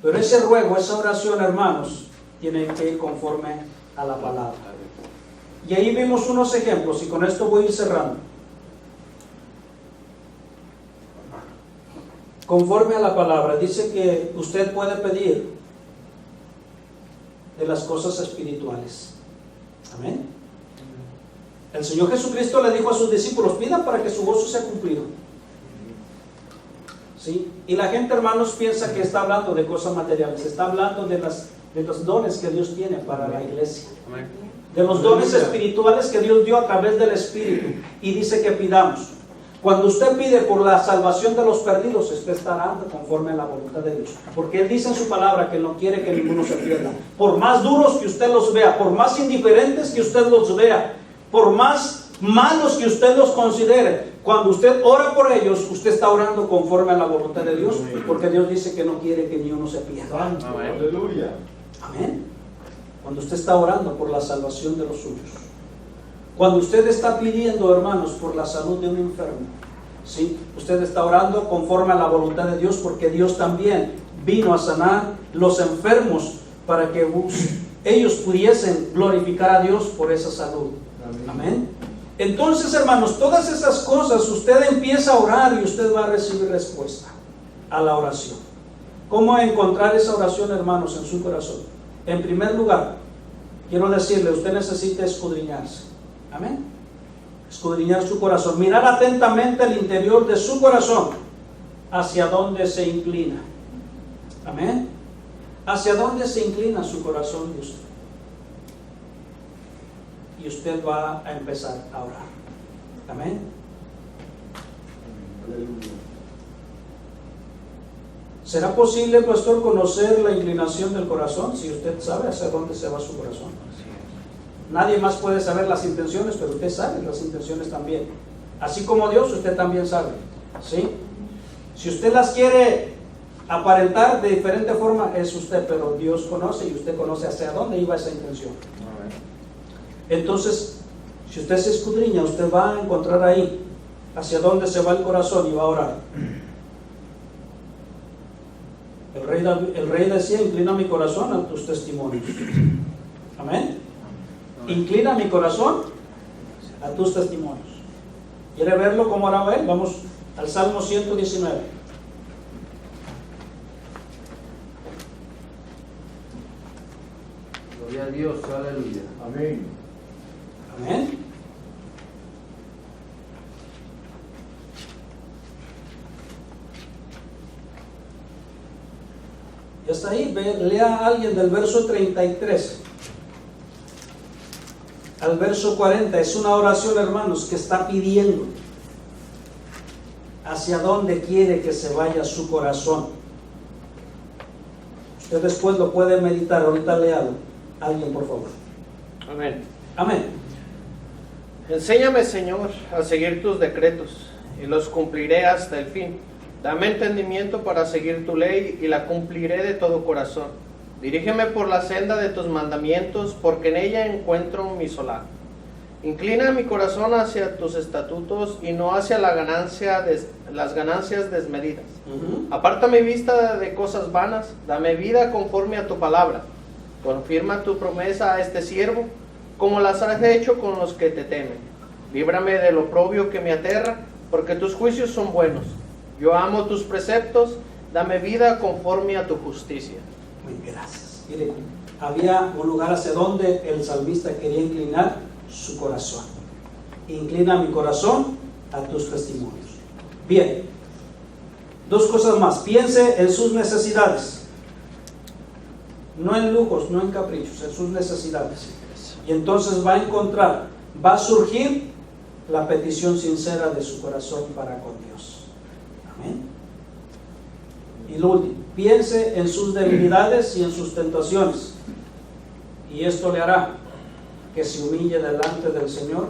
Pero ese ruego, esa oración, hermanos, tiene que ir conforme a la palabra. Y ahí vimos unos ejemplos y con esto voy a ir cerrando. Conforme a la palabra, dice que usted puede pedir de las cosas espirituales. Amén. El Señor Jesucristo le dijo a sus discípulos, pidan para que su gozo sea cumplido. ¿Sí? Y la gente, hermanos, piensa que está hablando de cosas materiales, está hablando de los dones que Dios tiene para la iglesia. De los dones espirituales que Dios dio a través del Espíritu. Y dice que pidamos. Cuando usted pide por la salvación de los perdidos, usted está orando conforme a la voluntad de Dios. Porque Él dice en su palabra que no quiere que ninguno se pierda. Por más duros que usted los vea, por más indiferentes que usted los vea, por más malos que usted los considere, cuando usted ora por ellos, usted está orando conforme a la voluntad de Dios, porque Dios dice que no quiere que ni uno se pierda. Amén. Aleluya. Amén. Cuando usted está orando por la salvación de los suyos. Cuando usted está pidiendo, hermanos, por la salud de un enfermo, ¿sí? Usted está orando conforme a la voluntad de Dios, porque Dios también vino a sanar los enfermos para que ellos pudiesen glorificar a Dios por esa salud. Amén. Entonces, hermanos, todas esas cosas usted empieza a orar y usted va a recibir respuesta a la oración. ¿Cómo encontrar esa oración, hermanos, en su corazón? En primer lugar, quiero decirle, usted necesita escudriñarse. Amén. Escudriñar su corazón, mirar atentamente el interior de su corazón, hacia dónde se inclina. Amén. Hacia dónde se inclina su corazón de usted. Y usted va a empezar a orar. Amén. ¿Será posible, pastor, conocer la inclinación del corazón si usted sabe hacia dónde se va su corazón? Nadie más puede saber las intenciones, pero usted sabe las intenciones también. Así como Dios, usted también sabe. ¿Sí? Si usted las quiere aparentar de diferente forma, es usted, pero Dios conoce y usted conoce hacia dónde iba esa intención. Entonces, si usted se escudriña, usted va a encontrar ahí hacia dónde se va el corazón y va a orar. El rey decía, inclina mi corazón a tus testimonios. Amén. Inclina mi corazón a tus testimonios. ¿Quiere verlo cómo oraba él? Vamos al Salmo 119. Gloria a Dios, aleluya. Amén. Amén. Ya está ahí. Lea a alguien del verso 33 al verso 40. Es una oración, hermanos, que está pidiendo hacia dónde quiere que se vaya su corazón. Usted después lo puede meditar. Ahorita léalo. Alguien, por favor. Amén. Amén. Enséñame, Señor, a seguir tus decretos y los cumpliré hasta el fin. Dame entendimiento para seguir tu ley y la cumpliré de todo corazón. Dirígeme por la senda de tus mandamientos, porque en ella encuentro mi solaz. Inclina mi corazón hacia tus estatutos y no hacia las ganancias desmedidas. Aparta mi vista de cosas vanas, dame vida conforme a tu palabra. Confirma tu promesa a este siervo, como las has hecho con los que te temen. Líbrame del oprobio que me aterra, porque tus juicios son buenos. Yo amo tus preceptos, dame vida conforme a tu justicia. Muy gracias. Mire, había un lugar hacia donde el salmista quería inclinar su corazón. Inclina mi corazón a tus testimonios. Bien, dos cosas más. Piense en sus necesidades, no en lujos, no en caprichos, en sus necesidades. Y entonces va a encontrar, va a surgir la petición sincera de su corazón para con Dios. Amén. Y lo último, piense en sus debilidades y en sus tentaciones, y esto le hará que se humille delante del Señor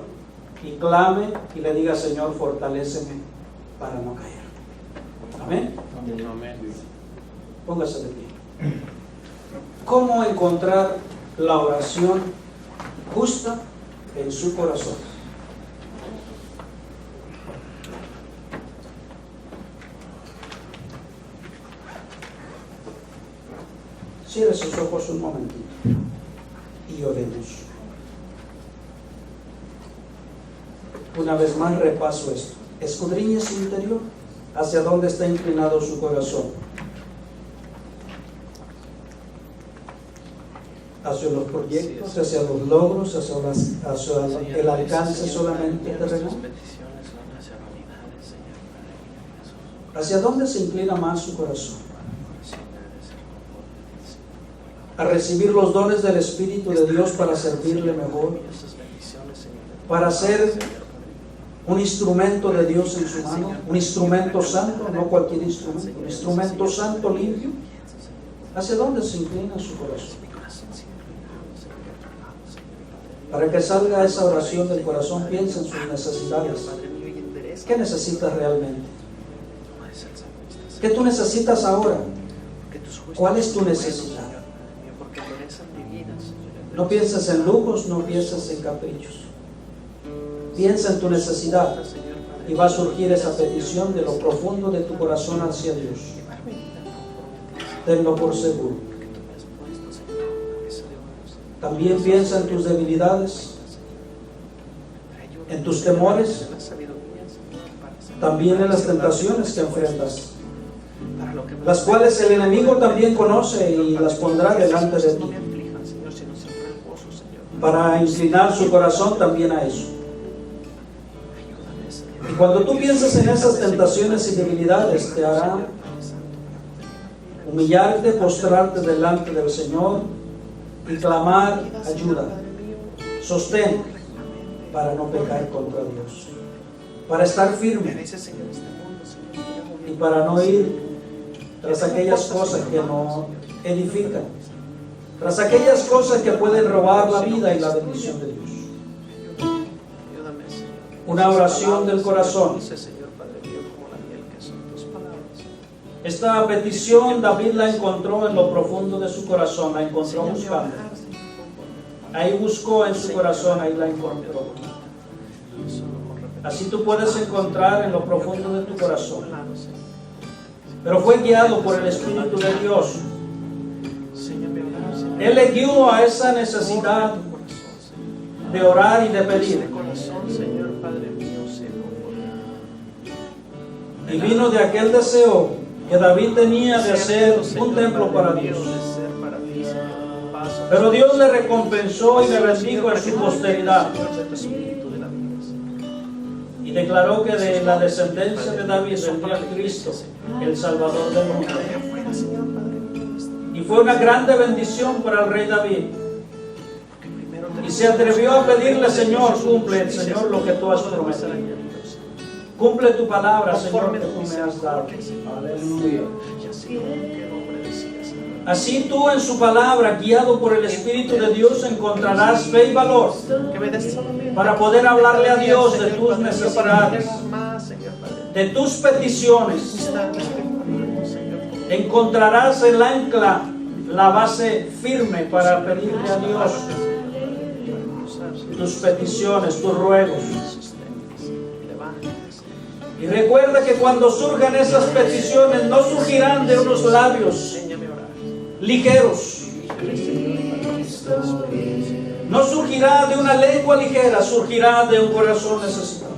y clame y le diga: Señor, fortaléceme para no caer. Amén. Póngase de pie. ¿Cómo encontrar la oración justa en su corazón? Cierre sus ojos un momentito y oremos. Una vez más repaso esto. Escudriñe su interior, hacia dónde está inclinado su corazón. Hacia los proyectos, hacia los logros, hacia el alcance solamente terrenal. ¿Hacia dónde se inclina más su corazón? A recibir los dones del Espíritu de Dios para servirle mejor, para ser un instrumento de Dios en su mano, un instrumento santo, no cualquier instrumento, un instrumento santo, limpio. ¿Hacia dónde se inclina su corazón? Para que salga esa oración del corazón, piensa en sus necesidades. ¿Qué necesitas realmente? ¿Qué tú necesitas ahora? ¿Cuál es tu necesidad? No pienses en lujos, no pienses en caprichos. Piensa en tu necesidad y va a surgir esa petición de lo profundo de tu corazón hacia Dios. Tenlo por seguro. También piensa en tus debilidades, en tus temores, también en las tentaciones que enfrentas, las cuales el enemigo también conoce y las pondrá delante de ti, para inclinar su corazón también a eso. Y cuando tú piensas en esas tentaciones y debilidades, te hará humillarte, postrarte delante del Señor y clamar ayuda, sostén, para no pecar contra Dios, para estar firme y para no ir tras aquellas cosas que no edifican, tras aquellas cosas que pueden robar la vida y la bendición de Dios. Una oración del corazón. Esta petición David la encontró en lo profundo de su corazón, la encontró buscando. Ahí buscó en su corazón, ahí la encontró. Así tú puedes encontrar en lo profundo de tu corazón. Pero fue guiado por el Espíritu de Dios. Él le guió a esa necesidad de orar y de pedir. Y vino de aquel deseo que David tenía de hacer un templo para Dios. Pero Dios le recompensó y le bendijo en su posteridad. Y declaró que de la descendencia de David vendría Cristo, el Salvador del mundo. Y fue una grande bendición para el rey David. Y se atrevió a pedirle: Señor, cumple, Señor, lo que tú has prometido. Cumple tu palabra, Señor, que tú me has dado. Aleluya. Así tú en su palabra, guiado por el Espíritu de Dios, encontrarás fe y valor para poder hablarle a Dios de tus necesidades, de tus peticiones. Encontrarás el ancla, la base firme para pedirle a Dios tus peticiones, tus ruegos. Y recuerda que cuando surjan esas peticiones, no surgirán de unos labios ligeros, no surgirá de una lengua ligera, surgirá de un corazón necesitado.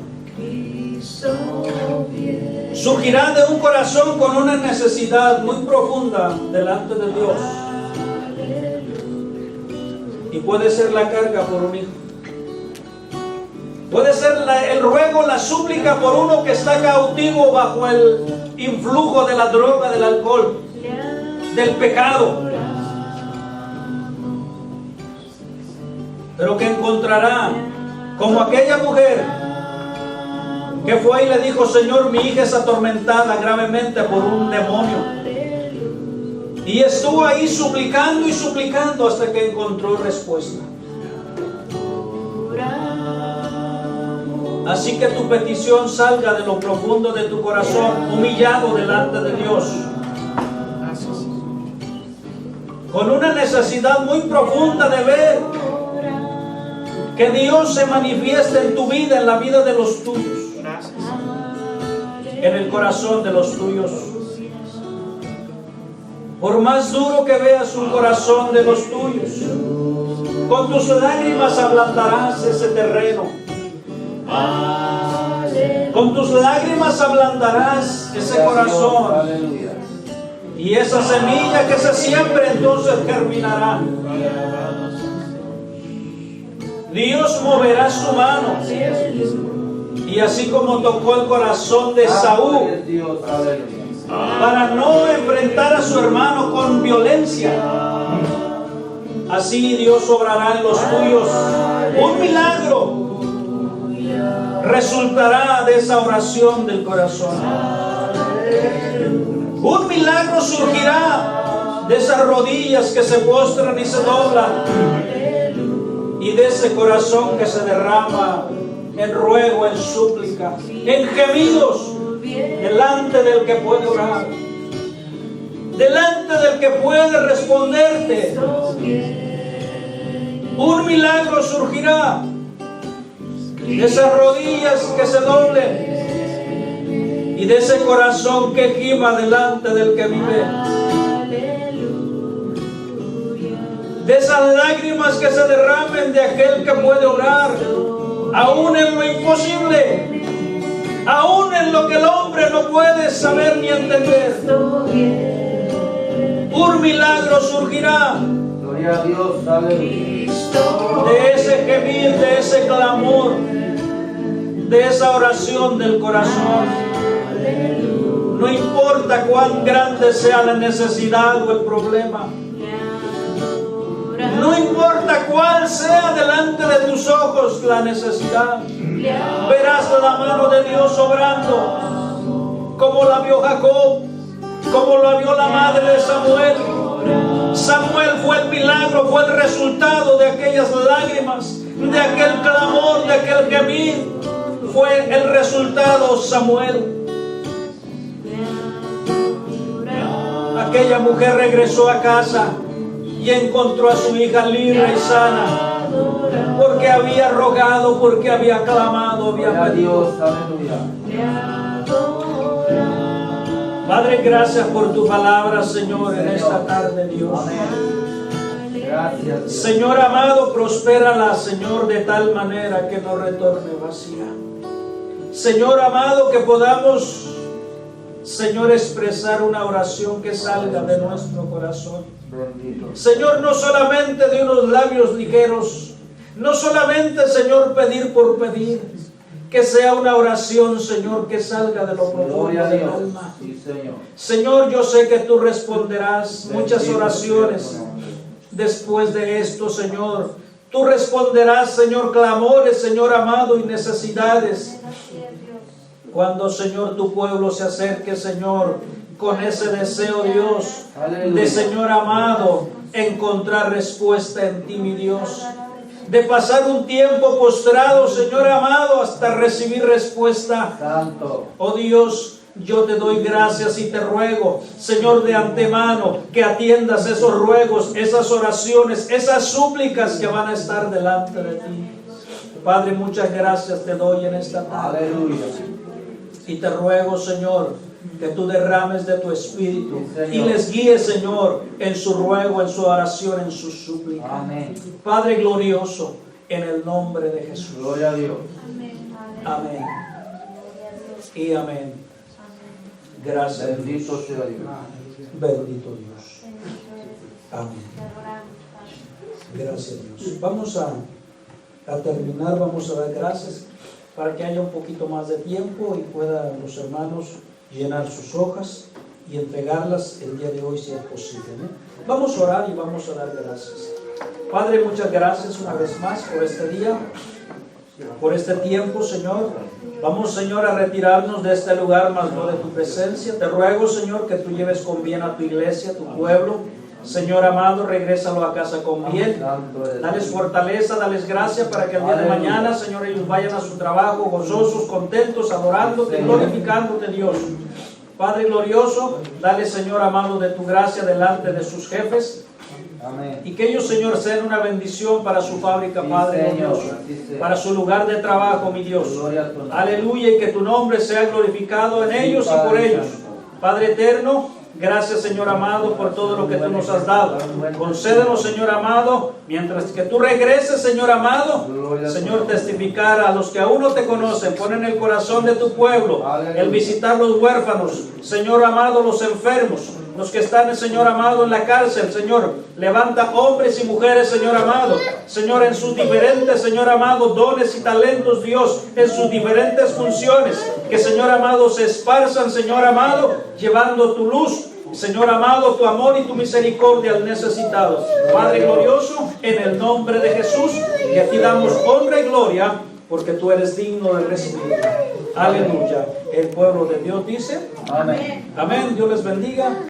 Surgirá de un corazón con una necesidad muy profunda delante de Dios. Y puede ser la carga por un hijo. Puede ser el ruego, la súplica por uno que está cautivo bajo el influjo de la droga, del alcohol, del pecado. Pero que encontrará, como aquella mujer que fue y le dijo: Señor, mi hija es atormentada gravemente por un demonio. Y estuvo ahí suplicando y suplicando hasta que encontró respuesta. Así que tu petición salga de lo profundo de tu corazón, humillado delante de Dios, con una necesidad muy profunda de ver que Dios se manifieste en tu vida, en la vida de los tuyos, en el corazón de los tuyos. Por más duro que veas un corazón de los tuyos, con tus lágrimas ablandarás ese terreno. Con tus lágrimas ablandarás ese corazón. Y esa semilla que se siembra entonces germinará. Dios moverá su mano. Y así como tocó el corazón de Saúl para no enfrentar a su hermano con violencia, así Dios obrará en los tuyos. Un milagro resultará de esa oración del corazón. Un milagro surgirá de esas rodillas que se postran y se doblan, y de ese corazón que se derrama en ruego, en súplica, en gemidos, delante del que puede orar, delante del que puede responderte. Un milagro surgirá de esas rodillas que se doblen y de ese corazón que gima delante del que vive, de esas lágrimas que se derramen de aquel que puede orar, aún en lo imposible, aún en lo que el hombre no puede saber ni entender. Un milagro surgirá Gloria a Dios, aleluya. de ese gemir, de ese clamor, de esa oración del corazón. No importa cuán grande sea la necesidad o el problema, no importa cuál sea delante de tus ojos la necesidad, verás la mano de Dios obrando, como la vio Jacob, como la vio la madre de Samuel. Samuel fue el milagro, fue el resultado de aquellas lágrimas, de aquel clamor, de aquel gemir. Fue el resultado Samuel. Aquella mujer regresó a casa y encontró a su hija libre y sana, porque había rogado, porque había clamado, había pedido. Padre, gracias por tu palabra, Señor, en esta tarde, Dios. Gracias, Señor amado, prospérala, Señor, de tal manera que no retorne vacía. Señor amado, que podamos, Señor, expresar una oración que salga de nuestro corazón. bendito. Señor, no solamente de unos labios ligeros, no solamente, Señor, pedir por pedir, que sea una oración, Señor, que salga de lo profundo Gloria a del Dios. alma. Sí, Señor. Señor, yo sé que tú responderás muchas Bendito oraciones sea tu nombre. después de esto, Señor. Tú responderás, Señor, clamores, Señor amado, y necesidades. Cuando, Señor, tu pueblo se acerque, Señor, con ese deseo, Dios, de, Señor amado, encontrar respuesta en ti, mi Dios. De pasar un tiempo postrado, Señor amado, hasta recibir respuesta. Santo. Oh Dios, yo te doy gracias y te ruego, Señor, de antemano, que atiendas esos ruegos, esas oraciones, esas súplicas que van a estar delante de ti. Padre, muchas gracias te doy en esta tarde. Aleluya. Y te ruego, Señor, que tú derrames de tu espíritu Sí, y les guíes, Señor, en su ruego, en su oración, en su súplica. Amén. Padre glorioso, en el nombre de Jesús. Gloria a Dios. Amén. Y amén. Gracias. Bendito sea Dios. Bendito Dios. Amén. Gracias, Dios. Vamos a terminar, vamos a dar gracias para que haya un poquito más de tiempo y puedan los hermanos llenar sus hojas y entregarlas el día de hoy si es posible, ¿no? Vamos a orar y vamos a dar gracias. Padre, muchas gracias una vez más por este día, por este tiempo, Señor. Vamos, Señor, a retirarnos de este lugar, más no de tu presencia. Te ruego, Señor, que tú lleves con bien a tu iglesia, a tu pueblo. Señor amado, regrésalo a casa con bien. Dales fortaleza, dales gracia para que el día de mañana, Señor, ellos vayan a su trabajo gozosos, contentos, adorándote, glorificándote, Dios. Padre glorioso, dale, Señor amado, de tu gracia delante de sus jefes. Amén. Y que ellos, Señor, sean una bendición para su fábrica, Padre glorioso, para su lugar de trabajo, mi Dios. Aleluya, y que tu nombre sea glorificado en ellos y por ellos. Padre eterno, gracias, Señor amado, por todo lo que tú nos has dado. Concédenos, Señor amado, mientras que tú regreses, Señor amado, Señor, testificar a los que aún no te conocen. Pon en el corazón de tu pueblo el visitar los huérfanos, Señor amado, los enfermos, los que están, Señor amado, en la cárcel. Señor, levanta hombres y mujeres, Señor amado, Señor, en sus diferentes, Señor amado, dones y talentos, Dios, en sus diferentes funciones, que, Señor amado, se esparzan, Señor amado, llevando tu luz, Señor amado, tu amor y tu misericordia al necesitado. Padre glorioso, en el nombre de Jesús, que a ti damos honra y gloria, porque tú eres digno de recibirla. Aleluya. El pueblo de Dios dice amén. Amén. Dios les bendiga.